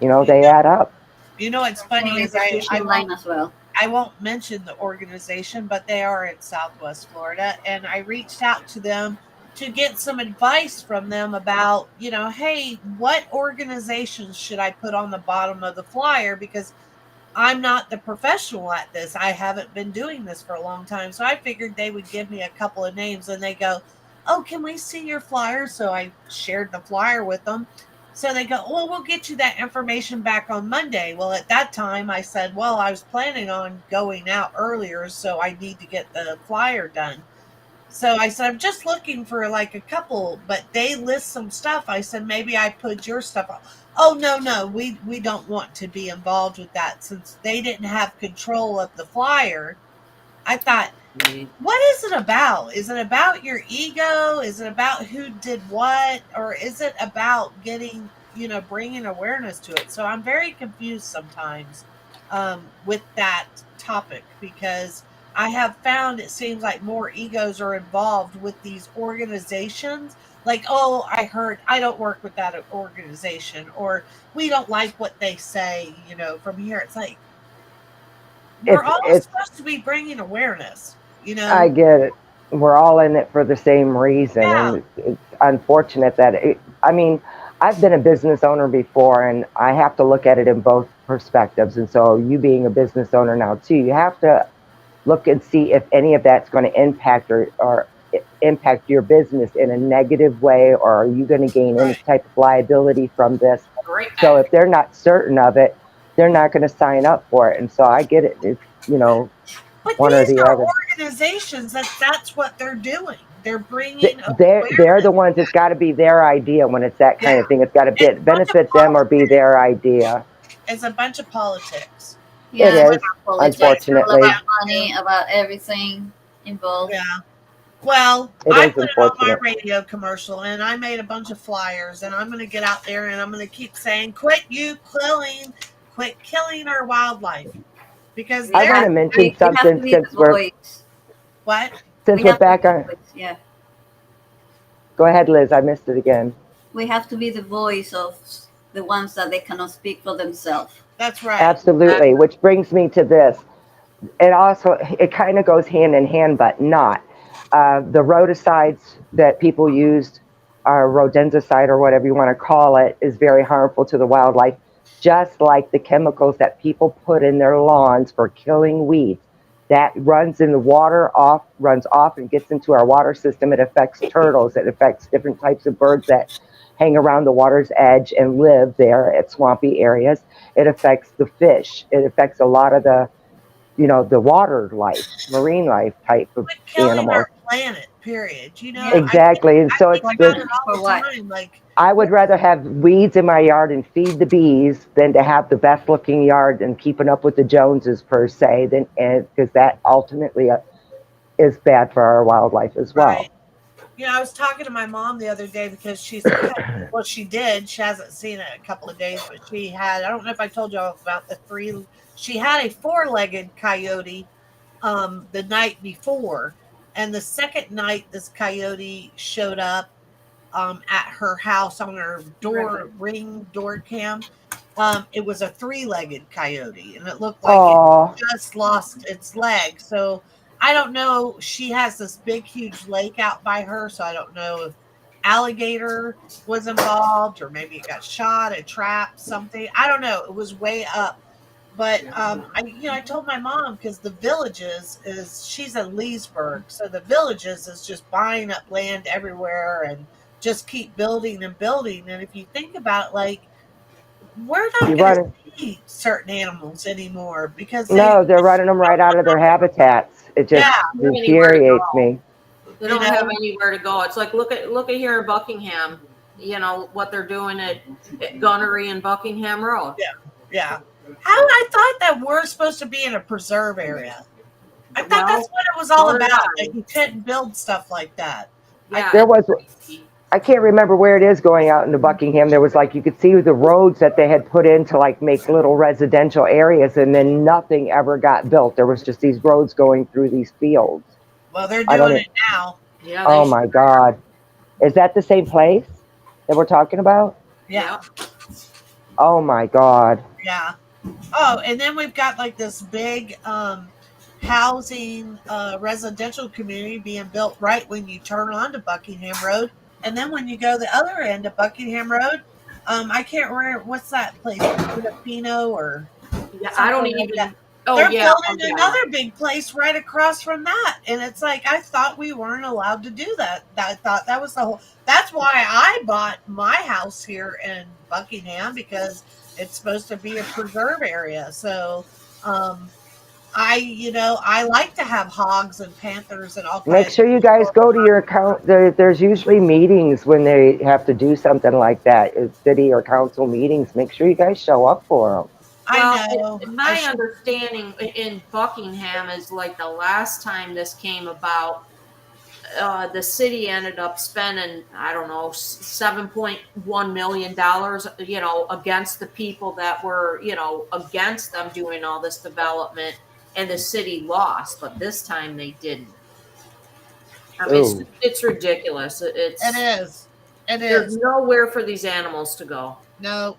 Speaker 1: You
Speaker 2: they
Speaker 1: know,
Speaker 2: add up.
Speaker 1: what's funny
Speaker 3: Definitely
Speaker 1: is
Speaker 3: the fishing line as well.
Speaker 1: I won't mention the organization, but they are in Southwest Florida. And I reached out to them to get some advice from them about, hey, what organizations should I put on the bottom of the flyer? Because I'm not the professional at this. I haven't been doing this for a long time. So I figured they would give me a couple of names and they go, "Oh, can we see your flyer?" So I shared the flyer with them. So they go, "Well, we'll get you that information back on Monday." Well, at that time, I said, "Well, I was planning on going out earlier, so I need to get the flyer done." So I said, I'm just looking for like a couple, but they list some stuff. I said, maybe I put your stuff on. Oh, no, no, we don't want to be involved with that since they didn't have control of the flyer. I thought, what is it about? Is it about your ego? Is it about who did what? Or is it about getting, bringing awareness to it? So I'm very confused sometimes with that topic because I have found it seems like more egos are involved with these organizations. Like, oh, I heard I don't work with that organization, or we don't like what they say, from here. It's like, we're
Speaker 2: It's
Speaker 1: all
Speaker 2: it's
Speaker 1: supposed to be bringing awareness,
Speaker 2: I get it. We're all in it for the same reason,
Speaker 1: Yeah,
Speaker 2: and it's unfortunate that I mean, I've been a business owner before, and I have to look at it in both perspectives. And so, you being a business owner now too, you have to look and see if any of that's going to impact or impact your business in a negative way, or are you going to gain any
Speaker 1: right.
Speaker 2: type of liability from this?
Speaker 4: Great.
Speaker 2: So if they're not certain of it, they're not going to sign up for it. And so I get it. It's
Speaker 1: But
Speaker 2: one or
Speaker 1: these
Speaker 2: the
Speaker 1: are
Speaker 2: other.
Speaker 1: organizations that's what they're doing. They're bringing
Speaker 2: They're
Speaker 1: awareness.
Speaker 2: the ones. It's got to be their idea when it's that kind
Speaker 1: Yeah,
Speaker 2: of thing. It's got to
Speaker 1: it's a bunch of
Speaker 2: benefit them or be
Speaker 1: politics.
Speaker 2: their idea.
Speaker 1: It's a bunch of politics.
Speaker 2: It
Speaker 3: Yeah,
Speaker 1: Is
Speaker 3: it's
Speaker 1: what
Speaker 2: is,
Speaker 3: about
Speaker 1: it's what it
Speaker 3: politics,
Speaker 1: comes
Speaker 3: all
Speaker 2: unfortunately.
Speaker 3: about
Speaker 1: down
Speaker 3: money,
Speaker 1: to.
Speaker 3: about everything involved.
Speaker 1: Yeah. Well,
Speaker 2: It
Speaker 1: I
Speaker 2: is
Speaker 1: put it on my
Speaker 2: unfortunate.
Speaker 1: radio commercial and I made a bunch of flyers and I'm going to get out there and I'm going to keep saying, quit killing our wildlife because
Speaker 2: I
Speaker 3: We
Speaker 2: want
Speaker 1: they're,
Speaker 2: to mention
Speaker 3: we have to
Speaker 2: something
Speaker 3: be the voice.
Speaker 1: what?
Speaker 3: We
Speaker 2: since we're
Speaker 3: have to be
Speaker 2: back
Speaker 3: the
Speaker 2: on.
Speaker 3: voice. Yeah,
Speaker 2: Go ahead, Liz. I missed it again.
Speaker 3: we have to be the voice of the ones that they cannot speak for themselves.
Speaker 1: That's right.
Speaker 2: Absolutely. Which brings me to this. It kind of goes hand in hand, but not. The rodicides that people used, rodenticide or whatever you want to call it, is very harmful to the wildlife, just like the chemicals that people put in their lawns for killing weeds. That runs in the water off, runs off and gets into our water system. It affects turtles. It affects different types of birds that hang around the water's edge and live there at swampy areas. It affects the fish. It affects a lot of the water life, marine life type of
Speaker 1: Quit killing
Speaker 2: animals.
Speaker 1: our planet, period.
Speaker 3: Yeah,
Speaker 2: Exactly. And so
Speaker 1: think
Speaker 2: it's
Speaker 3: for
Speaker 1: about
Speaker 2: good.
Speaker 1: it
Speaker 3: nothing,
Speaker 1: all
Speaker 3: for
Speaker 1: the
Speaker 3: what?
Speaker 1: time. Like,
Speaker 2: I would rather have weeds in my yard and feed the bees than to have the best looking yard and keeping up with the Joneses per se, than because that ultimately is bad for our wildlife as
Speaker 1: right.
Speaker 2: well.
Speaker 1: I was talking to my mom the other day because she's a pet. Well, she did. She hasn't seen it in a couple of days, but she had, I don't know if I told you about she had a four-legged coyote the night before. And the second night this coyote showed up, at her house on her ring door cam. It was a 3-legged coyote, and it looked like it
Speaker 2: Oh,
Speaker 1: just lost its leg. So I don't know. She has this big, huge lake out by her, so I don't know if alligator was involved or maybe it got shot, a trap, something. I don't know. It was way up. But I told my mom because the Villages is she's in Leesburg, so the Villages is just buying up land everywhere and just keep building and building. And if you think about it, like we're not
Speaker 2: you're
Speaker 1: going to
Speaker 2: running.
Speaker 1: see certain animals anymore because
Speaker 2: No, they're running them right out of their habitats. It just
Speaker 1: yeah,
Speaker 4: They don't have anywhere to
Speaker 2: infuriates
Speaker 4: go.
Speaker 2: me.
Speaker 4: They
Speaker 1: you
Speaker 4: don't have
Speaker 1: know,
Speaker 4: anywhere to go. It's like look at here in Buckingham. You know what they're doing at Gunnery and Buckingham Road.
Speaker 1: yeah. How I thought that we're supposed to be in a preserve area. I thought
Speaker 4: Well,
Speaker 1: that's what it was all
Speaker 4: so did
Speaker 1: about.
Speaker 4: I.
Speaker 1: That you couldn't build stuff like that.
Speaker 4: Yeah,
Speaker 2: There was, I can't remember where it is going out into Buckingham. There was like, you could see the roads that they had put in to like make little residential areas, and then nothing ever got built. There was just these roads going through these fields.
Speaker 1: Well, they're
Speaker 2: I don't
Speaker 1: doing
Speaker 2: e-
Speaker 1: it now.
Speaker 4: yeah.
Speaker 2: Oh my God. Is that the same place that we're talking about?
Speaker 1: Yeah,
Speaker 2: Oh my God.
Speaker 1: yeah. Oh, and then we've got like this big housing residential community being built right when you turn onto Buckingham Road. And then when you go the other end of Buckingham Road, I can't remember what's that place, Filipino or
Speaker 4: Yeah, I don't
Speaker 1: something like
Speaker 4: even.
Speaker 1: that.
Speaker 4: Oh
Speaker 1: They're
Speaker 4: yeah.
Speaker 1: building another big place right across from that. And it's like I thought we weren't allowed to do that. I thought that was the whole that's why I bought my house here in Buckingham because it's supposed to be a preserve area. So I like to have hogs and panthers and all
Speaker 2: Make
Speaker 1: kinds
Speaker 2: sure you guys go to your account. There's usually meetings when they have to do something like that. It's city or council meetings. Make sure you guys show up for them.
Speaker 1: I know.
Speaker 4: My understanding in Buckingham is like the last time this came about, the city ended up spending, I don't know, $7.1 million, against the people that were, against them doing all this development, and the city lost, but this time they didn't. I mean, it's ridiculous.
Speaker 1: It is.
Speaker 4: There's nowhere for these animals to go.
Speaker 1: No.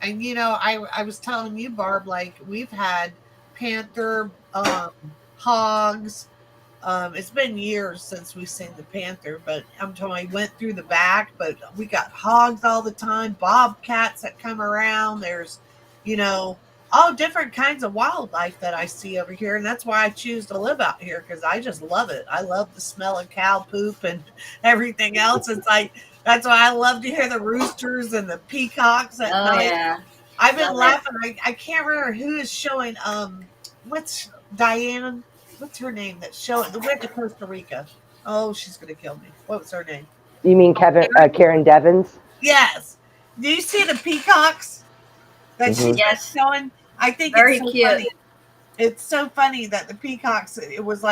Speaker 1: And I was telling you, Barb, like we've had panther, hogs. It's been years since we've seen the panther, but I'm telling you, I went through the back, but we got hogs all the time, bobcats that come around. There's, all different kinds of wildlife that I see over here. And that's why I choose to live out here because I just love it. I love the smell of cow poop and everything else. It's like, that's why I love to hear the roosters and the peacocks at night.
Speaker 3: Yeah.
Speaker 1: I've been laughing. I can't remember who is showing, what's Diana? What's her name that's showing? The went to Costa Rica. Oh, she's going to kill me. What was her name?
Speaker 2: You mean Karen Devins?
Speaker 1: Yes. Do you see the peacocks that she's showing? I think
Speaker 3: Very
Speaker 1: it's so
Speaker 3: cute.
Speaker 1: funny. It's so funny that the peacocks, it was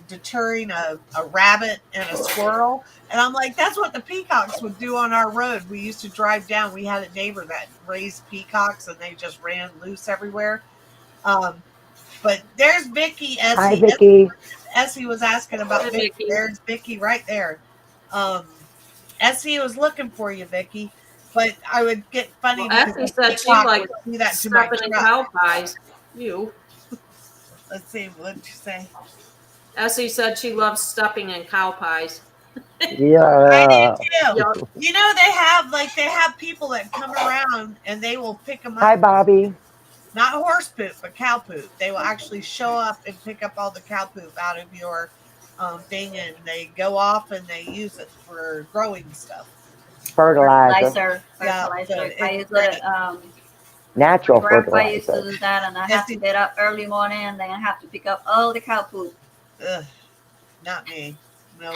Speaker 1: deterring a rabbit and a squirrel. And I'm like, that's what the peacocks would do on our road. We used to drive down. We had a neighbor that raised peacocks and they just ran loose everywhere. But there's Vicky. Essie.
Speaker 2: Hi, Vicky.
Speaker 1: Essie was asking about Vicky. There's Vicky right there. Essie was looking for you, Vicky. But I would get funny.
Speaker 4: Essie said she liked stepping in cow pies. You.
Speaker 1: Let's see. What did you say?
Speaker 4: Essie said she loves stepping in cow pies.
Speaker 2: Yeah.
Speaker 1: I do too. They have people that come around and they will pick them up.
Speaker 2: Hi, Bobby.
Speaker 1: Not horse poop, but cow poop. They will actually show up and pick up all the cow poop out of your thing, and they go off and they use it for growing stuff.
Speaker 2: Fertilizer.
Speaker 3: Yeah, fertilizer. I use it.
Speaker 2: Natural
Speaker 3: Grandpa used to
Speaker 2: fertilizer.
Speaker 3: do that, and I have to get up early morning, and then I have to pick up all the cow poop.
Speaker 1: Ugh, not me. No.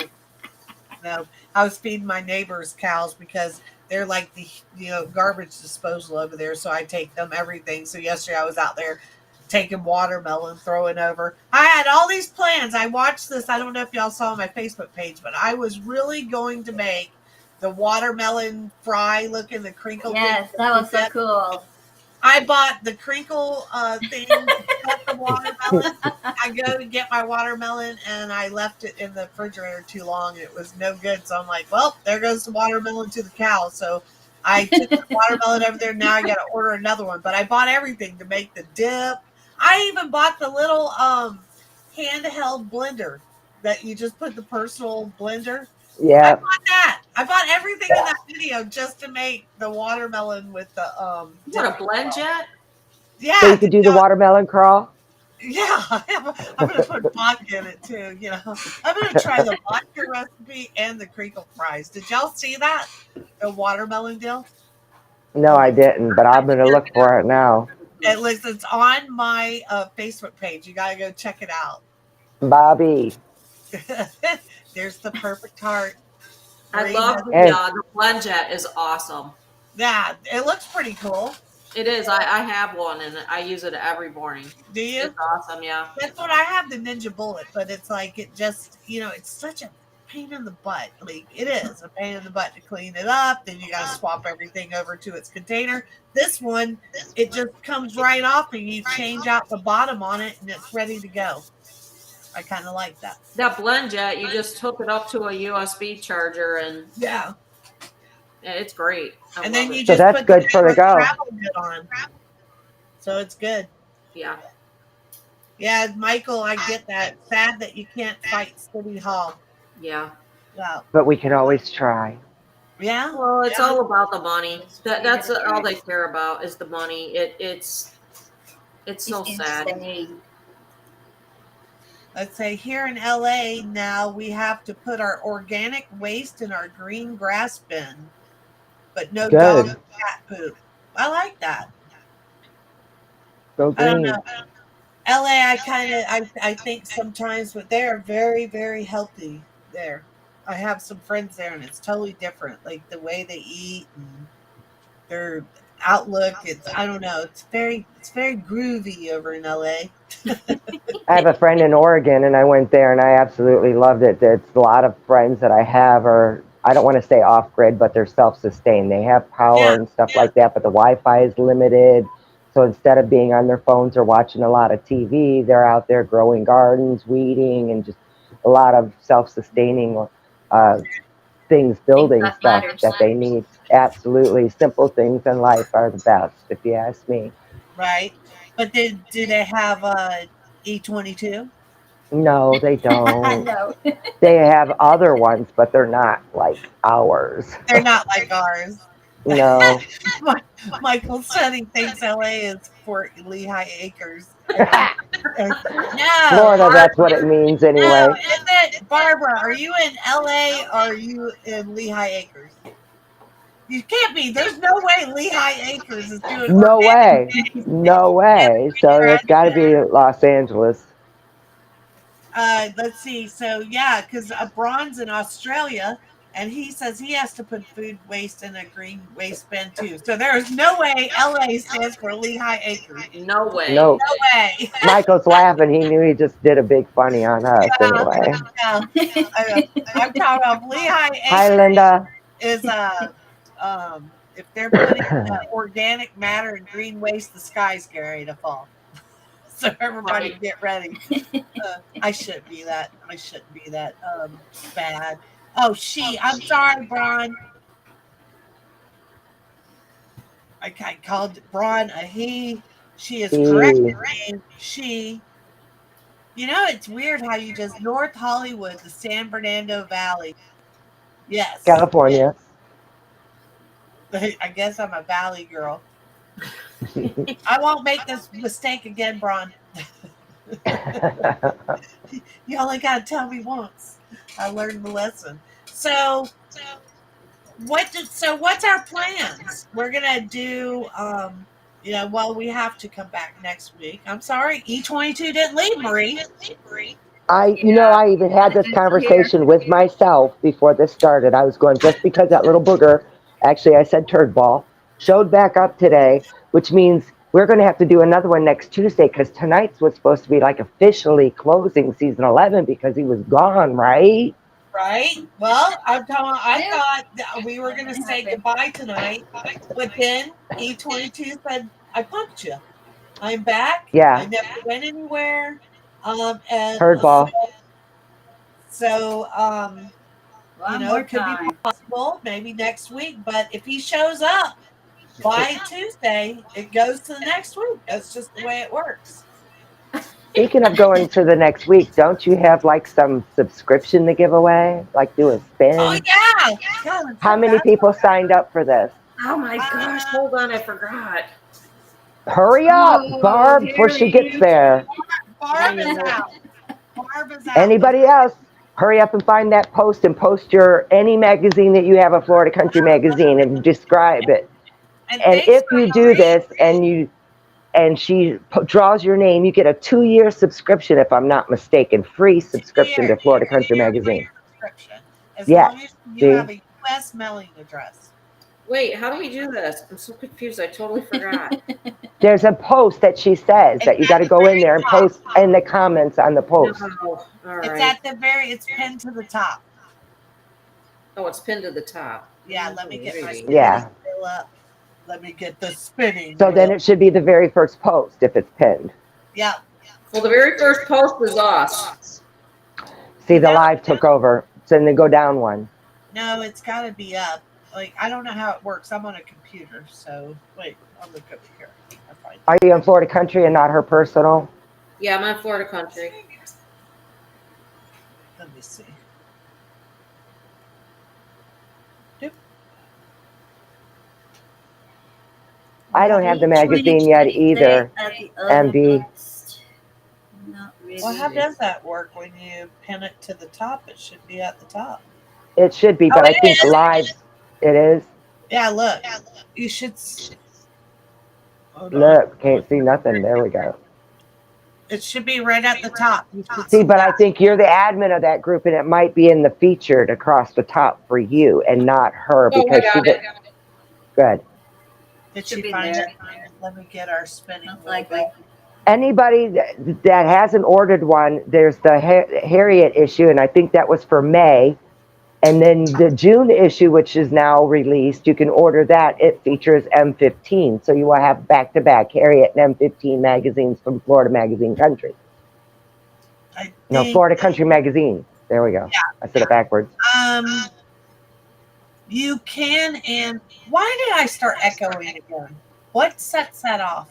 Speaker 1: I was feeding my neighbor's cows because they're like the garbage disposal over there. So I take them everything. So yesterday I was out there taking watermelon, throwing over. I had all these plans. I watched this. I don't know if y'all saw on my Facebook page, but I was really going to make the watermelon fry looking the crinkle.
Speaker 3: Yes, that was so cool.
Speaker 1: I bought the crinkle thing get the watermelon. I go to get my watermelon, and I left it in the refrigerator too long. It was no good. So I'm like, well, there goes the watermelon to the cow. So I took the watermelon over there. Now I got to order another one. But I bought everything to make the dip. I even bought the little handheld blender that you just put the personal blender. I
Speaker 2: Yeah.
Speaker 1: bought that. I bought everything in that video just to make the watermelon with the
Speaker 4: You want to blend yet?
Speaker 1: Yeah.
Speaker 2: So you could do the watermelon crawl?
Speaker 1: Yeah, I'm going to put vodka in it too. You know, I'm going to try the vodka recipe and the crinkle fries. Did y'all see that? The watermelon deal?
Speaker 2: No, I didn't, but I'm going to look for it now.
Speaker 1: It's on my Facebook page. You got to go check it out.
Speaker 2: Bobby.
Speaker 1: There's the perfect heart.
Speaker 4: I love the blend jet is awesome.
Speaker 1: Yeah, it looks pretty cool.
Speaker 4: It is. I have one, and I use it every morning.
Speaker 1: Do you?
Speaker 4: It's awesome, yeah.
Speaker 1: That's what I have, the Ninja Bullet, but it's like it just, it's such a pain in the butt. Like, it is a pain in the butt to clean it up. Then you got to swap everything over to its container. This one, it just comes right off, and you change out the bottom on it, and it's ready to go. I kind of like that.
Speaker 4: That blend jet, you just hook it up to a USB charger, and
Speaker 1: yeah,
Speaker 4: it's great.
Speaker 1: And then you
Speaker 2: so
Speaker 1: just
Speaker 2: that's
Speaker 1: put
Speaker 2: good
Speaker 1: the
Speaker 2: for the go.
Speaker 1: on. So it's good.
Speaker 4: Yeah.
Speaker 1: Yeah, Michael, I get that. Sad that you can't fight City Hall.
Speaker 4: Yeah.
Speaker 1: Wow.
Speaker 2: But we can always try.
Speaker 1: Yeah.
Speaker 4: Well, it's all about the money. That's all they care about is the money. It's so sad.
Speaker 3: Insane.
Speaker 1: Let's say here in LA now we have to put our organic waste in our green grass bin, but no dog and cat poop. I like that.
Speaker 2: Go green.
Speaker 1: I don't know. LA, I think sometimes, but they are very, very healthy there. I have some friends there, and it's totally different. Like the way they eat and their outlook. I don't know. It's very groovy over in LA.
Speaker 2: I have a friend in Oregon, and I went there, and I absolutely loved it. It's a lot of friends that I have are, I don't want to say off-grid, but they're self-sustained. They have power and stuff like that, but the Wi-Fi is limited. So instead of being on their phones or watching a lot of TV, they're out there growing gardens, weeding, and just a lot of self-sustaining things, building stuff that they need. Absolutely. Simple things in life are the best, if you ask me.
Speaker 1: Right. But do they have E22?
Speaker 2: No, they don't.
Speaker 3: No.
Speaker 2: They have other ones, but they're not like ours.
Speaker 1: They're not like ours.
Speaker 2: No.
Speaker 1: Michael said he thinks LA is Fort Lehigh Acres. No.
Speaker 2: Florida, that's what it means anyway.
Speaker 1: No, isn't it? Barbara, are you in LA or are you in Lehigh Acres? You can't be. There's no way Lehigh Acres is doing
Speaker 2: No way. No way. So it's got to be Los Angeles.
Speaker 1: Let's see. So, yeah, because Braun's in Australia, and he says he has to put food waste in a green waste bin, too. So there is no way LA stands for Lehigh Acres.
Speaker 4: No way.
Speaker 2: No.
Speaker 1: No way.
Speaker 2: Michael's laughing. He knew he just did a big funny on us anyway.
Speaker 1: I'm talking about Lehigh Acres.
Speaker 2: Hi, Linda.
Speaker 1: Is if they're putting organic matter and green waste, the sky's getting ready to fall. So everybody get ready. I shouldn't be that. I shouldn't be that bad. Oh, I'm sorry, Braun. I called Braun a he. She is correct. She. You know, it's weird how you just North Hollywood, the San Fernando Valley. Yes.
Speaker 2: California.
Speaker 1: I guess I'm a valley girl. I won't make this mistake again, Braun. You only got to tell me once. I learned the lesson. So what's our plans? We're gonna do. We have to come back next week. I'm sorry, E22 didn't leave, Marie.
Speaker 2: I even had this conversation with myself before this started. I was going, just because that little booger, actually I said turd ball, showed back up today, which means we're going to have to do another one next Tuesday, because tonight's was supposed to be like officially closing season 11 because he was gone, right?
Speaker 1: Right. Well, I thought that we were going to say goodbye tonight, but then E22 said, I punked you. I'm back.
Speaker 2: Yeah.
Speaker 1: I never went anywhere. And
Speaker 2: Heard ball.
Speaker 1: so
Speaker 3: One
Speaker 1: it
Speaker 3: more
Speaker 1: could be
Speaker 3: time.
Speaker 1: possible, maybe next week. But if he shows up by Tuesday, it goes to the next week. That's just the way it works.
Speaker 2: Speaking of going to the next week, don't you have like some subscription to give away? Like do a
Speaker 1: Oh
Speaker 2: spin?
Speaker 1: yeah. God, I'm
Speaker 2: How
Speaker 1: so
Speaker 2: many
Speaker 1: bad.
Speaker 2: people signed up for this?
Speaker 4: Oh my gosh, hold on, I forgot.
Speaker 2: Hurry up, Barb, before she gets there.
Speaker 1: Barb is out. Barb is out.
Speaker 2: Anybody else? Hurry up and find that post and post your any magazine that you have, a Florida Country magazine, and describe it. And
Speaker 1: thanks
Speaker 2: if
Speaker 1: for
Speaker 2: you do
Speaker 1: hurrying.
Speaker 2: this and she draws your name, you get a 2-year subscription, if I'm not mistaken, free subscription to Florida Country magazine.
Speaker 1: Subscription, as
Speaker 2: Yes.
Speaker 1: long as you
Speaker 2: See?
Speaker 1: have a U.S. mailing address.
Speaker 4: Wait, how do we do this? I'm so confused. I totally forgot.
Speaker 2: There's a post that she says that you got to go in there and post in the comments on the post.
Speaker 4: No. All
Speaker 1: It's
Speaker 4: right.
Speaker 1: at the it's pinned to the top.
Speaker 4: Oh, it's pinned to the top.
Speaker 1: Yeah, let me get my
Speaker 4: Alrighty.
Speaker 1: spinning
Speaker 2: Yeah.
Speaker 1: wheel up. Let me get the spinning.
Speaker 2: So then
Speaker 1: wheel.
Speaker 2: it should be the very first post if it's pinned.
Speaker 1: Yeah.
Speaker 4: Well, the very first post is us.
Speaker 2: See, the live took over. So then they go down one.
Speaker 1: No, it's got to be up. Like, I don't know how it works. I'm on a computer, so wait, I'll look over here. I'll find it.
Speaker 2: Are you in Florida Country and not her personal?
Speaker 4: Yeah, I'm on Florida Country.
Speaker 1: Let me see. Doop.
Speaker 2: I don't have the magazine yet either, MB.
Speaker 3: Not really.
Speaker 1: Well, how does that work when you pin it to the top? It should be at the top.
Speaker 2: It should be, but I think live it is.
Speaker 1: Yeah, look. You should. Hold on.
Speaker 2: Look, can't see nothing. There we go.
Speaker 1: It should be right at the top. You should
Speaker 2: See, but I think you're the admin of that group, and it might be in the featured across the top for you and not her
Speaker 4: Oh, I
Speaker 2: because
Speaker 4: got
Speaker 2: she
Speaker 4: it.
Speaker 2: did. Good.
Speaker 1: Did
Speaker 3: Should
Speaker 1: she
Speaker 3: be
Speaker 1: find
Speaker 3: there.
Speaker 1: it? Let me get our spinning.
Speaker 3: Most
Speaker 1: wheel
Speaker 3: likely.
Speaker 1: back.
Speaker 2: Anybody that hasn't ordered one, there's the Harriet issue, and I think that was for May. And then the June issue, which is now released, you can order that. It features M15. So you will have back-to-back Harriet and M15 magazines from Florida Magazine Country. No, Florida Country Magazine. There we go.
Speaker 1: Yeah.
Speaker 2: I said it backwards.
Speaker 1: You can, and why did I start echoing again? What sets that off?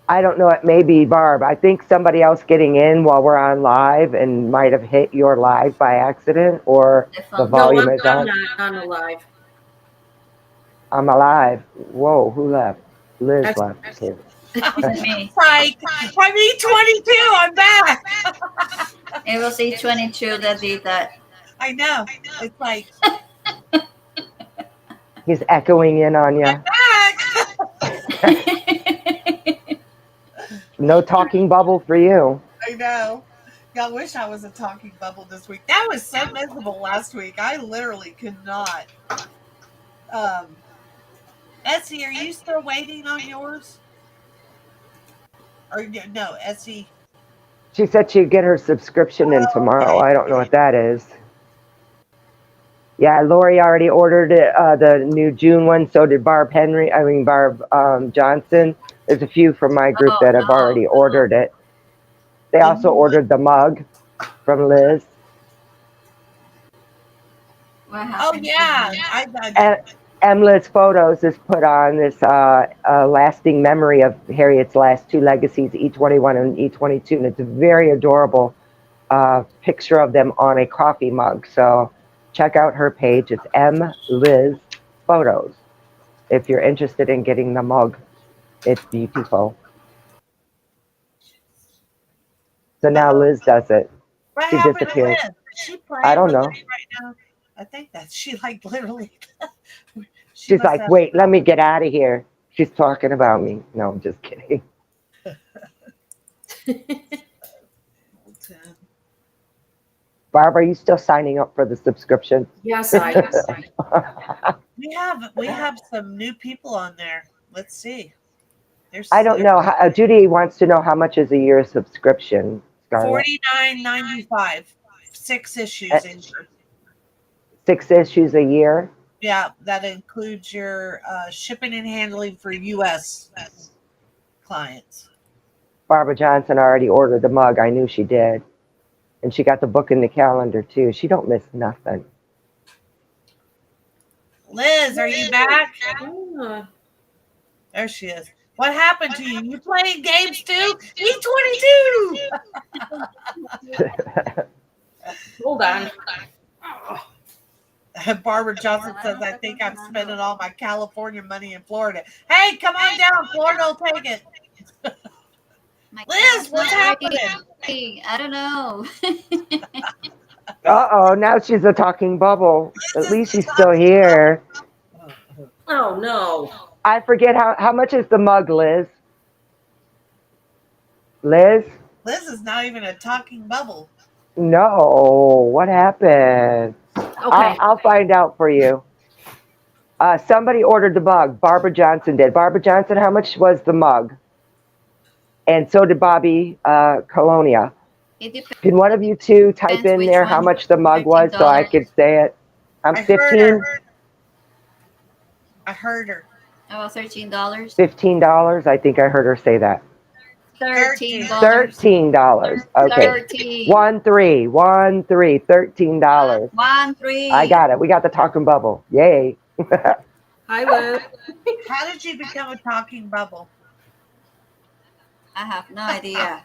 Speaker 2: I don't know. It may be Barb. I think somebody else getting in while we're on live and might have hit your live by accident, or the volume is
Speaker 4: I'm
Speaker 2: on.
Speaker 4: not on the live.
Speaker 2: I'm alive. Whoa, who left? Liz left. Too.
Speaker 3: Wasn't me.
Speaker 1: Right. I'm E22. I'm back.
Speaker 3: It was E22 that did that.
Speaker 1: I know. It's like,
Speaker 2: He's echoing in on you.
Speaker 1: back.
Speaker 2: No talking bubble for you.
Speaker 1: I know. I wish I was a talking bubble this week. That was so miserable last week. I literally could not. Essie, are you still waiting on yours? Or no, Essie.
Speaker 2: She said she'd get her subscription in tomorrow. I don't know what that is. Yeah, Lori already ordered it, the new June one. So did Barb Johnson. There's a few from my group that have already ordered it. They also ordered the mug from Liz.
Speaker 3: What
Speaker 1: Oh
Speaker 3: happened?
Speaker 1: yeah,
Speaker 2: And Liz Photos has put on this lasting memory of Harriet's last two legacies, E21 and E22. And it's a very adorable picture of them on a coffee mug. So check out her page. It's Liz Photos. If you're interested in getting the mug, it's beautiful. So now Liz does it.
Speaker 1: what
Speaker 2: She
Speaker 1: happened to
Speaker 2: disappeared.
Speaker 1: Liz? Is she playing
Speaker 2: I don't
Speaker 1: with
Speaker 2: know.
Speaker 1: me right now? I think that she like literally.
Speaker 2: She's
Speaker 1: must
Speaker 2: like,
Speaker 1: have-
Speaker 2: wait, let me get out of here. She's talking about me. No, I'm just kidding. Barb, are you still signing up for the subscription?
Speaker 4: Yes, I.
Speaker 1: We have some new people on there. Let's see.
Speaker 2: I don't know. Judy wants to know how much is a year subscription, Scarlett.
Speaker 1: $49.95, 6 issues in here.
Speaker 2: 6 issues a year?
Speaker 1: Yeah, that includes your shipping and handling for U.S. clients.
Speaker 2: Barbara Johnson already ordered the mug. I knew she did. And she got the book in the calendar too. She don't miss nothing.
Speaker 1: Liz, are you back?
Speaker 4: Ah,
Speaker 1: There she is. What happened to you? You playing games too? E22.
Speaker 4: hold on.
Speaker 1: Barbara Johnson says, I think I'm spending all my California money in Florida. Hey, come on down. Florida will take it. Liz, what's happening?
Speaker 3: I don't know.
Speaker 2: Uh-oh, now she's a talking bubble. At least she's still here.
Speaker 4: Oh no.
Speaker 2: I forget how much is the mug, Liz? Liz?
Speaker 1: Liz is not even a talking bubble.
Speaker 2: No, what happened?
Speaker 4: Okay.
Speaker 2: I'll find out for you. Somebody ordered the mug. Barbara Johnson did. Barbara Johnson, how much was the mug? And so did Bobby Colonia.
Speaker 3: It depends.
Speaker 2: Can one of you two type
Speaker 3: Depends
Speaker 2: in
Speaker 3: which
Speaker 2: there
Speaker 3: one.
Speaker 2: how much the mug was so I
Speaker 3: $15.
Speaker 2: could say it? I'm
Speaker 1: I heard
Speaker 2: 15.
Speaker 1: her. I heard her.
Speaker 3: About $13.
Speaker 2: $15. I think I heard her say that.
Speaker 3: $13.
Speaker 2: $13. Okay.
Speaker 3: 13.
Speaker 2: 13. $13.
Speaker 3: 13.
Speaker 2: I got it. We got the talking bubble. Yay.
Speaker 4: Hi, Liz.
Speaker 1: How did you become a talking bubble?
Speaker 3: I have no idea.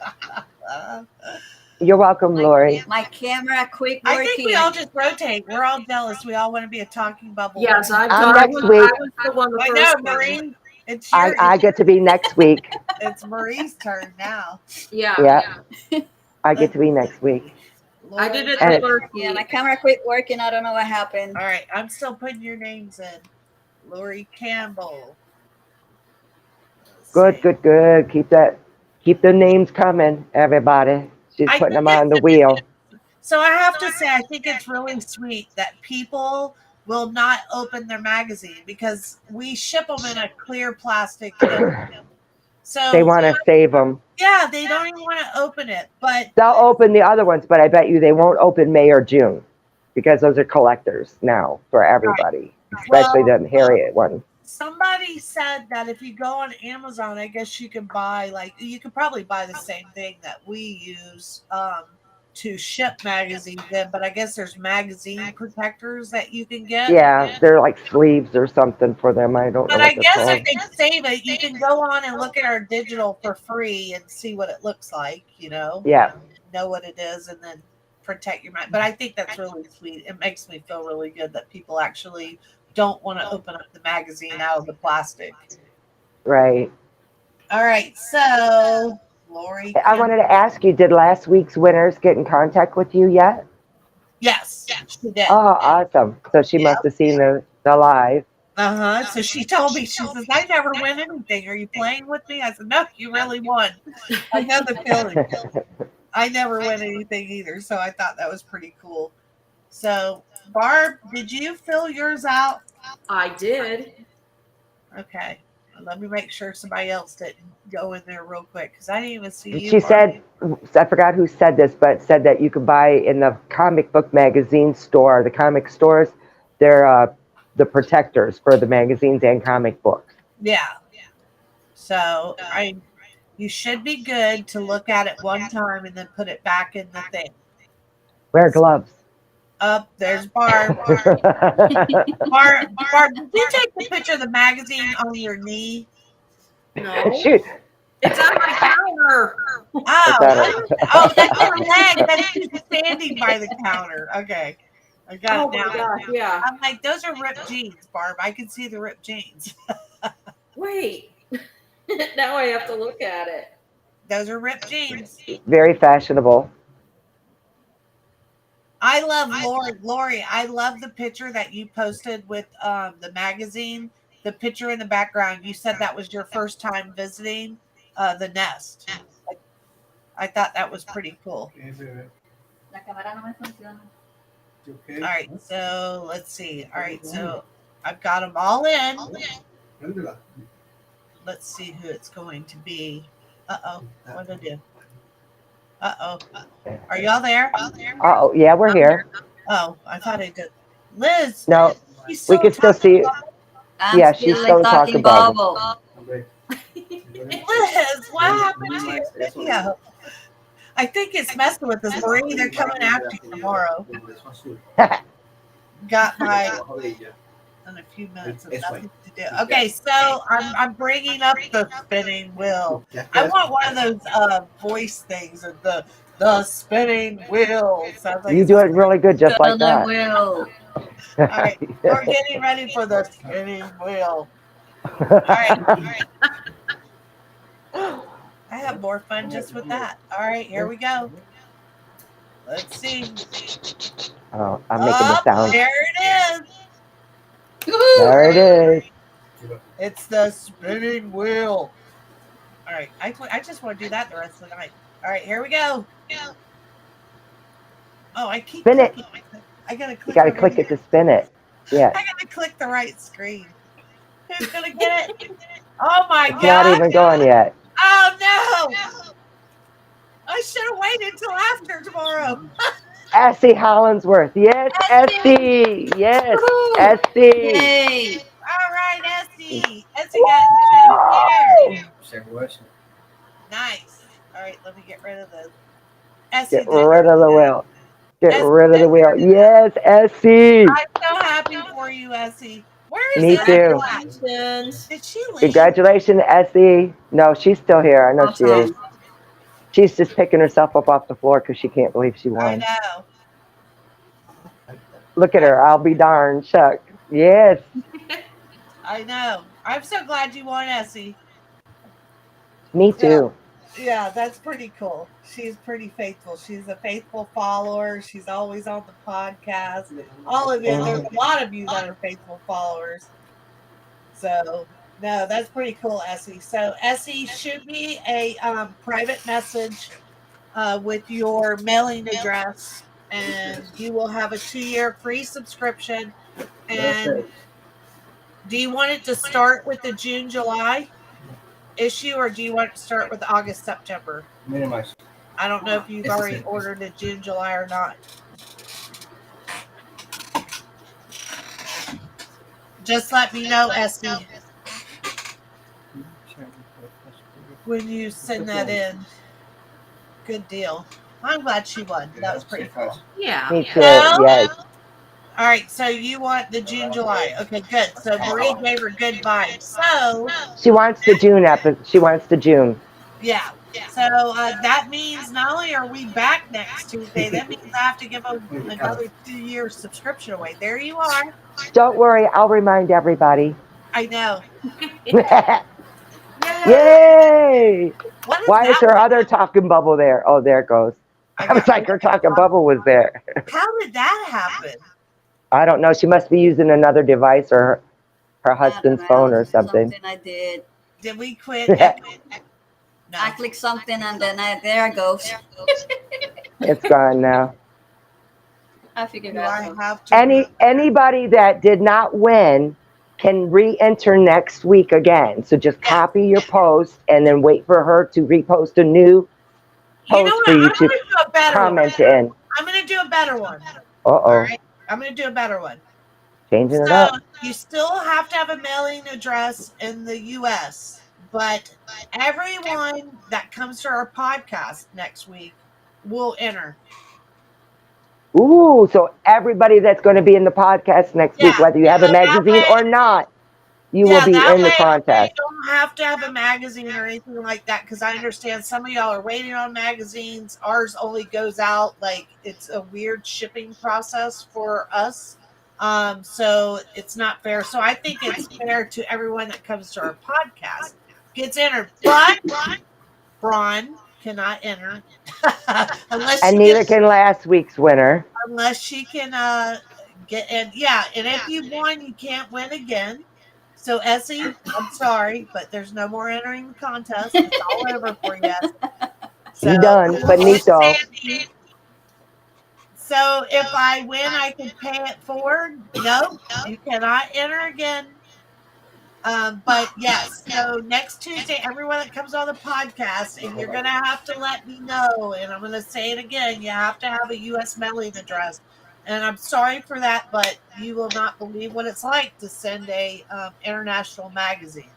Speaker 2: You're welcome, Lori.
Speaker 3: My camera quick
Speaker 1: I
Speaker 3: working.
Speaker 1: think we all just rotate. We're all jealous. We all want to be a talking bubble.
Speaker 4: Yes,
Speaker 2: I'm
Speaker 4: I
Speaker 2: next
Speaker 4: was
Speaker 2: week.
Speaker 4: the one the
Speaker 1: I
Speaker 4: first
Speaker 1: know,
Speaker 4: time.
Speaker 1: Maureen. It's your,
Speaker 2: I get to be next week.
Speaker 1: it's Marie's turn now.
Speaker 4: Yeah.
Speaker 2: Yeah. I get to be next week.
Speaker 1: Lori.
Speaker 4: I did it
Speaker 2: And
Speaker 4: the
Speaker 2: it-
Speaker 4: first
Speaker 3: Yeah,
Speaker 4: week.
Speaker 3: my camera quit working. I don't know what happened.
Speaker 1: All right, I'm still putting your names in. Lori Campbell. Let's
Speaker 2: Good,
Speaker 1: see.
Speaker 2: good. Keep the names coming, everybody. She's
Speaker 1: I
Speaker 2: putting them
Speaker 1: think
Speaker 2: on the wheel.
Speaker 1: So I have to say, I think it's really sweet that people will not open their magazine because we ship them in a clear plastic. So
Speaker 2: They want to save them.
Speaker 1: yeah, they don't even want to open it. But
Speaker 2: They'll open the other ones, but I bet you they won't open May or June because those are collectors now for everybody, especially
Speaker 1: Well,
Speaker 2: the Harriet one.
Speaker 1: somebody said that if you go on Amazon, I guess you can buy you could probably buy the same thing that we use to ship magazines in, but I guess there's magazine protectors that you can get.
Speaker 2: Yeah, they're like sleeves or something for them. I don't know
Speaker 1: But I
Speaker 2: what they're
Speaker 1: guess
Speaker 2: called.
Speaker 1: if they save it, you can go on and look at our digital for free and see what it looks like,
Speaker 2: Yeah,
Speaker 1: know what it is, and then protect your mind. But I think that's really sweet. It makes me feel really good that people actually don't want to open up the magazine out of the plastic.
Speaker 2: right.
Speaker 1: All right, so Lori.
Speaker 2: I wanted to ask you, did last week's winners get in contact with you yet?
Speaker 1: Yes, she did.
Speaker 2: Oh, awesome. So she must have seen the live.
Speaker 1: So she told me, she says, I never win anything. Are you playing with me? I said, no, you really won. I know the feeling. I never win anything either. So I thought that was pretty cool. So, Barb, did you fill yours out?
Speaker 4: I did.
Speaker 1: Okay. Let me make sure somebody else didn't go in there real quick because I didn't even see you.
Speaker 2: She
Speaker 1: Barb.
Speaker 2: said, I forgot who said this, but said that you could buy in the comic book magazine store, the comic stores, they're the protectors for the magazines and comic books.
Speaker 1: Yeah. So you should be good to look at it one time and then put it back in the thing.
Speaker 2: Wear gloves.
Speaker 1: Up there's Barb. Barb, did you take the picture of the magazine on your knee?
Speaker 4: No.
Speaker 2: Shoot.
Speaker 4: It's on my counter.
Speaker 1: Oh, that's your leg. That's you standing by the counter. Okay. I got
Speaker 4: Oh
Speaker 1: it
Speaker 4: my
Speaker 1: now.
Speaker 4: gosh, yeah.
Speaker 1: I'm like, those are ripped jeans, Barb. I can see the ripped jeans.
Speaker 4: Wait. Now I have to look at it.
Speaker 1: Those are ripped jeans.
Speaker 2: Very fashionable.
Speaker 1: I love Lori. I love the picture that you posted with the magazine. The picture in the background. You said that was your first time visiting the nest. I thought that was pretty cool.
Speaker 3: La cámara no me funciona.
Speaker 1: All right, so let's see. All right, so I've got them all in. Let's see who it's going to be. Uh-oh, what did I do? Uh-oh. Are y'all there?
Speaker 2: Oh, yeah, we're here.
Speaker 1: Oh, I thought I did. Liz.
Speaker 2: No,
Speaker 1: she's
Speaker 2: we can still see you.
Speaker 3: I'm
Speaker 2: Yeah, she's still talking bubble.
Speaker 1: Liz, what happened to your video? I think it's messing with us, Marie. They're coming after you tomorrow. Got my in a few minutes of nothing to do. Okay, so I'm bringing up the spinning wheel. I want one of those voice things of the spinning wheel. Sounds like
Speaker 2: You do it really good, just like that.
Speaker 3: Will.
Speaker 1: All right, we're getting ready for the spinning wheel. All right. I have more fun just with that. All right, here we go. Let's see.
Speaker 2: Oh, I'm making the sound.
Speaker 1: There it is.
Speaker 2: There it is.
Speaker 1: It's the spinning wheel. All right, I just want to do that the rest of the night. All right, here we go. Oh, I keep
Speaker 2: Spin it.
Speaker 1: clicking. I gotta click.
Speaker 2: You got to click it to spin it. Yeah.
Speaker 1: I gotta click the right screen. Who's gonna get it? Oh my
Speaker 2: It's
Speaker 1: god!
Speaker 2: not even going yet.
Speaker 1: Oh no! I should have waited till after tomorrow.
Speaker 2: Essie Hollinsworth. Yes, Essie. Yes, Essie.
Speaker 3: Yay.
Speaker 1: All right, Essie. Essie got 2 here. Nice. All right, let me get rid of this. Essie,
Speaker 2: Get rid of the wheel. Get rid of the wheel. Yes, Essie.
Speaker 1: I'm so happy for you, Essie. Where is
Speaker 2: Me
Speaker 1: Essie
Speaker 2: too.
Speaker 1: at? Did she leave?
Speaker 2: Congratulations, Essie. No, she's still here. I know she is. She's just picking herself up off the floor because she can't believe she
Speaker 1: I
Speaker 2: won.
Speaker 1: know.
Speaker 2: Look at her. I'll be darned. Chuck. Yes.
Speaker 1: I know. I'm so glad you won, Essie.
Speaker 2: Me too.
Speaker 1: Yeah, that's pretty cool. She's pretty faithful. She's a faithful follower. She's always on the podcast. All of you, there's a lot of you that are faithful followers. So, no, that's pretty cool, Essie. So, Essie, shoot me a private message with your mailing address, and you will have a 2-year free subscription. And do you want it to start with the June, July issue, or do you want it to start with August, September?
Speaker 5: Minimize.
Speaker 1: I don't know if you've already ordered a June, July or not. Just let me know, Essie, when you send that in. Good deal. I'm glad she won. That was pretty cool.
Speaker 4: Yeah.
Speaker 2: Me too. Yes.
Speaker 1: All right, so you want the June, July. Okay, good. So Marie gave her good vibes. So
Speaker 2: She wants the June episode. She wants the June.
Speaker 1: yeah. So that means not only are we back next Tuesday, that means I have to give them another 2-year subscription away. There you are.
Speaker 2: Don't worry. I'll remind everybody.
Speaker 1: I know.
Speaker 2: Yay! Why is
Speaker 1: that
Speaker 2: her
Speaker 1: one?
Speaker 2: other talking bubble there? Oh, there it goes. I was like, her talking bubble was there.
Speaker 1: How did that happen?
Speaker 2: I don't know. She must be using another device or her husband's phone or something.
Speaker 3: I did.
Speaker 1: Did we quit? No.
Speaker 3: I clicked something and then there it goes.
Speaker 2: It's gone now.
Speaker 3: I figured
Speaker 1: Do
Speaker 3: out.
Speaker 1: I have to?
Speaker 2: Anybody that did not win can re-enter next week again. So just copy your post and then wait for her to repost a new post for you to comment in.
Speaker 1: I'm going to do a better one.
Speaker 2: Uh-oh.
Speaker 1: All right? I'm going to do a better one.
Speaker 2: Changing it up.
Speaker 1: So you still have to have a mailing address in the U.S., but everyone that comes to our podcast next week will enter.
Speaker 2: Ooh, so everybody that's going to be in the podcast next week, whether you have a magazine or not, you will be in the contest.
Speaker 1: You don't have to have a magazine or anything like that, because I understand some of y'all are waiting on magazines. Ours only goes out, like, it's a weird shipping process for us. So it's not fair. So I think it's fair to everyone that comes to our podcast gets entered. But Braun cannot enter unless
Speaker 2: And neither can last week's winner.
Speaker 1: Unless she can get in. Yeah, and if you won, you can't win again. So Essie, I'm sorry, but there's no more entering the contest. It's all over for you. So,
Speaker 2: You done, Benito.
Speaker 1: So if I win, I can pay it forward. No, you cannot enter again. But yes, so next Tuesday, everyone that comes on the podcast, and you're going to have to let me know, and I'm going to say it again, you have to have a U.S. mailing address. And I'm sorry for that, but you will not believe what it's like to send a international magazine.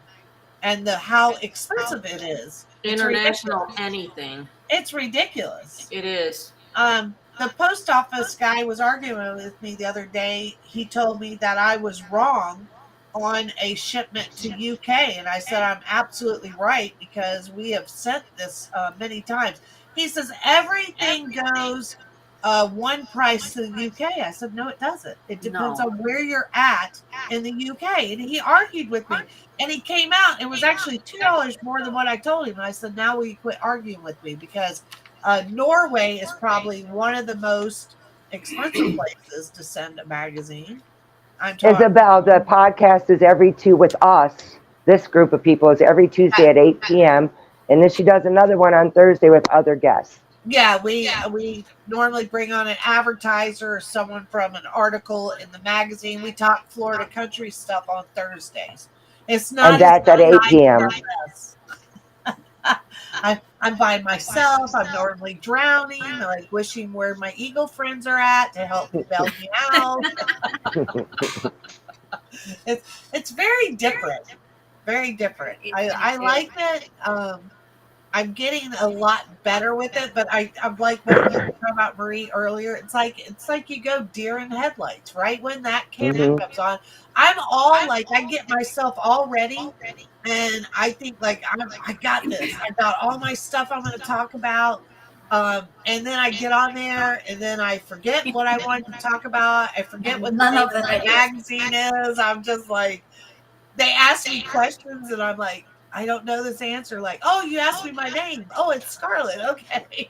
Speaker 1: and how expensive it is.
Speaker 4: International anything.
Speaker 1: It's ridiculous.
Speaker 4: It is.
Speaker 1: The post office guy was arguing with me the other day. He told me that I was wrong on a shipment to UK, and I said I'm absolutely right because we have sent this many times. He says everything goes one price to the UK. I said no, it doesn't. It depends on where you're at in the UK. And he argued with me, and he came out. It was actually $2 more than what I told him. And I said now will you quit arguing with me, because Norway is probably one of the most expensive places to send a magazine.
Speaker 2: Isabel, the podcast is every two with us. This group of people is every Tuesday at 8 p.m. And then she does another one on Thursday with other guests.
Speaker 1: Yeah, we normally bring on an advertiser or someone from an article in the magazine. We talk Florida country stuff on Thursdays. It's not.
Speaker 2: And that's at 8 p.m.
Speaker 1: I'm by myself. I'm normally drowning, like wishing where my eagle friends are at to help bail me out. It's very different. Very different. I like it. I'm getting a lot better with it, but I'm like what you were talking about, Marie, earlier. It's like you go deer in headlights, right? When that camera comes on, I'm all like, I get myself all ready, and I think like I got this. I got all my stuff I'm going to talk about, and then I get on there, and then I forget what I wanted to talk about. I forget what the name of the magazine is. I'm just like, they ask me questions, and I'm like, I don't know this answer. Like, oh, you asked me my name. Oh, it's Scarlett. Okay.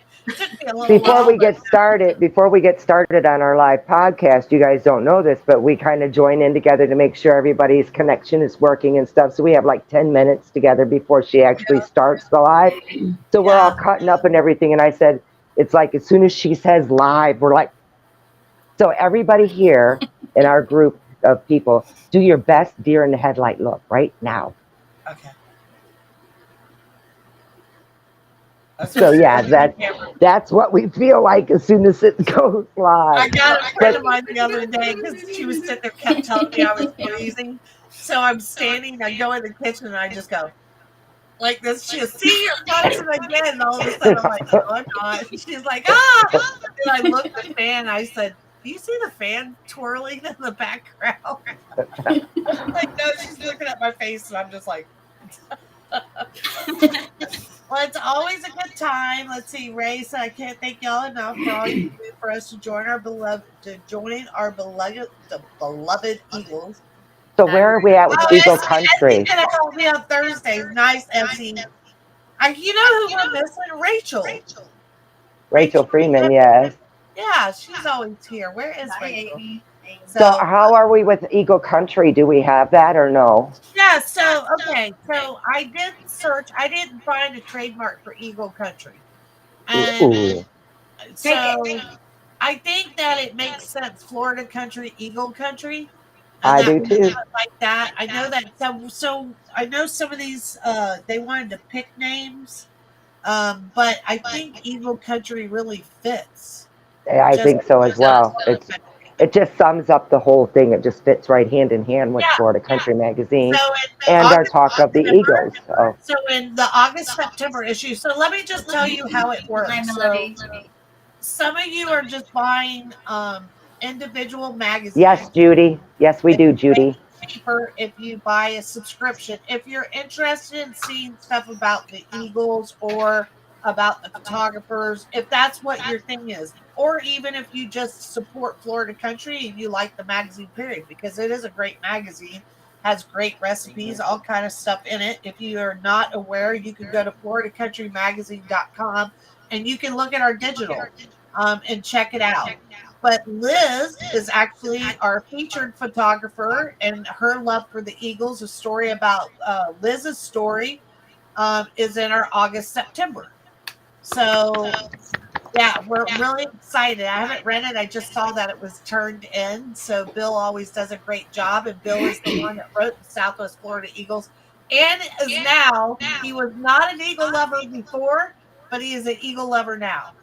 Speaker 2: Before we get started on our live podcast, you guys don't know this, but we kind of join in together to make sure everybody's connection is working and stuff. So we have like 10 minutes together before she actually starts the live. So we're all cutting up and everything. And I said, it's like as soon as she says live, we're like, so everybody here in our group of people, do your best deer in the headlight look right now.
Speaker 1: Okay.
Speaker 2: So yeah, that's what we feel like as soon as it goes live.
Speaker 1: I got a friend of mine the other day because she was sitting there, kept telling me I was freezing. So I'm standing, I go in the kitchen, and I just go like this. She'll see your function again, and all of a sudden I'm like, no, I'm not. And she's like, ah! And I looked at the fan, and I said, do you see the fan twirling in the background? Like, no, she's looking at my face, and I'm just like. Well, it's always a good time. Let's see, Ray said, I can't thank y'all enough for all you do for us to join our beloved Eagles.
Speaker 2: So where are we at with Eagle Country?
Speaker 1: Essy's gonna help me on Thursdays. Nice, Essy. You know who we're missing? Rachel.
Speaker 2: Rachel Freeman, yes.
Speaker 1: Yeah, she's always here. Where is Rachel?
Speaker 2: So how are we with Eagle Country? Do we have that or no?
Speaker 1: Yeah, so I did search. I didn't find a trademark for Eagle Country. And so I think that it makes sense. Florida Country, Eagle Country.
Speaker 2: I do too.
Speaker 1: Like that. I know that. So I know some of these, they wanted to pick names. But I think Eagle Country really fits.
Speaker 2: I think so as well. It just sums up the whole thing. It just fits right hand in hand with Florida Country Magazine and our talk of the Eagles.
Speaker 1: So in the August-September issue, so let me just tell you how it works. So some of you are just buying individual magazines.
Speaker 2: Yes, Judy. Yes, we do, Judy.
Speaker 1: Cheaper if you buy a subscription. If you're interested in seeing stuff about the Eagles or about the photographers, if that's what your thing is, or even if you just support Florida Country and you like the magazine period, because it is a great magazine, has great recipes, all kind of stuff in it. If you are not aware, you can go to floridacountry.com and you can look at our digital and check it out. But Liz is actually our featured photographer, and her love for the Eagles, a story about Liz's story is in our August-September. So, yeah, we're really excited. I haven't read it. I just saw that it was turned in. So Bill always does a great job. And Bill is the one that wrote the Southwest Florida Eagles. And is now, he was not an Eagle lover before, but he is an Eagle lover now.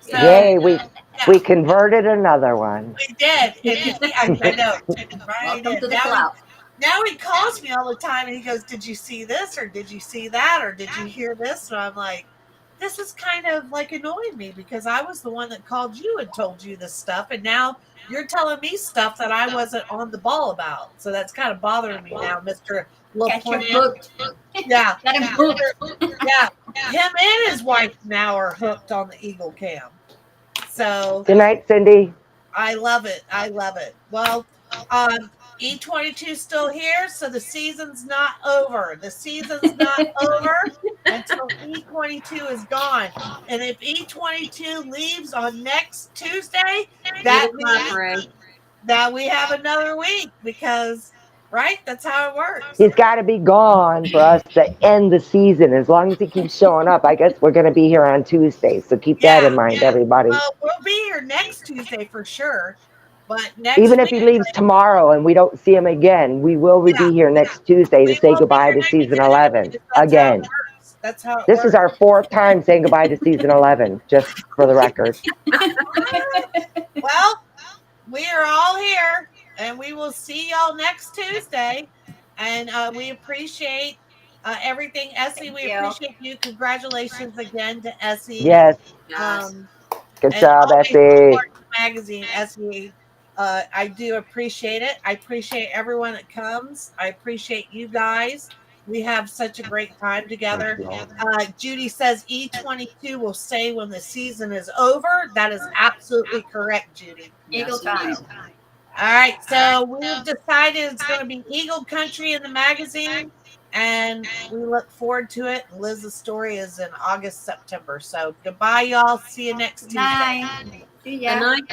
Speaker 1: So,
Speaker 2: yay, we converted another one.
Speaker 1: We did. I know.
Speaker 3: Welcome to the club.
Speaker 1: now he calls me all the time and he goes, "Did you see this, or did you see that, or did you hear this?" And I'm like, this is kind of like annoying me because I was the one that called you and told you this stuff, and now you're telling me stuff that I wasn't on the ball about. So that's kind of bothering me now, Mr.
Speaker 3: Get your
Speaker 1: Lapointe.
Speaker 3: hooked.
Speaker 1: Yeah,
Speaker 3: Get him hooked.
Speaker 1: yeah. Him and his wife now are hooked on the Eagle Cam. So
Speaker 2: Good night, Cindy.
Speaker 1: I love it. I love it. Well, E22 is still here, so the season's not over. The season's not over until E22 is gone. And if E22 leaves on next Tuesday, that means that we have another week because, right? That's how it works.
Speaker 2: He's got to be gone for us to end the season. As long as he keeps showing up, I guess we're going to be here on Tuesday. So keep that in mind, everybody.
Speaker 1: Well, we'll be here next Tuesday for sure. But next
Speaker 2: Even if he
Speaker 1: week,
Speaker 2: leaves tomorrow and we don't see him again, we will be here next Tuesday to say goodbye to season 11 again.
Speaker 1: That's how it
Speaker 2: This
Speaker 1: works.
Speaker 2: is our 4th time saying goodbye to season 11, just for the record.
Speaker 1: Well, we are all here, and we will see y'all next Tuesday. And we appreciate everything, Essie. We appreciate you. Congratulations again to Essie.
Speaker 2: Yes. Good job, Essie.
Speaker 1: Magazine, Essie. I do appreciate it. I appreciate everyone that comes. I appreciate you guys. We have such a great time together. Judy says E22 will say when the season is over. That is absolutely correct, Judy.
Speaker 3: Eagle time.
Speaker 1: All right, so we've decided it's going to be Eagle Country in the magazine, and we look forward to it. Liz's story is in August, September. So goodbye, y'all. See you next Tuesday.
Speaker 3: Night. See ya.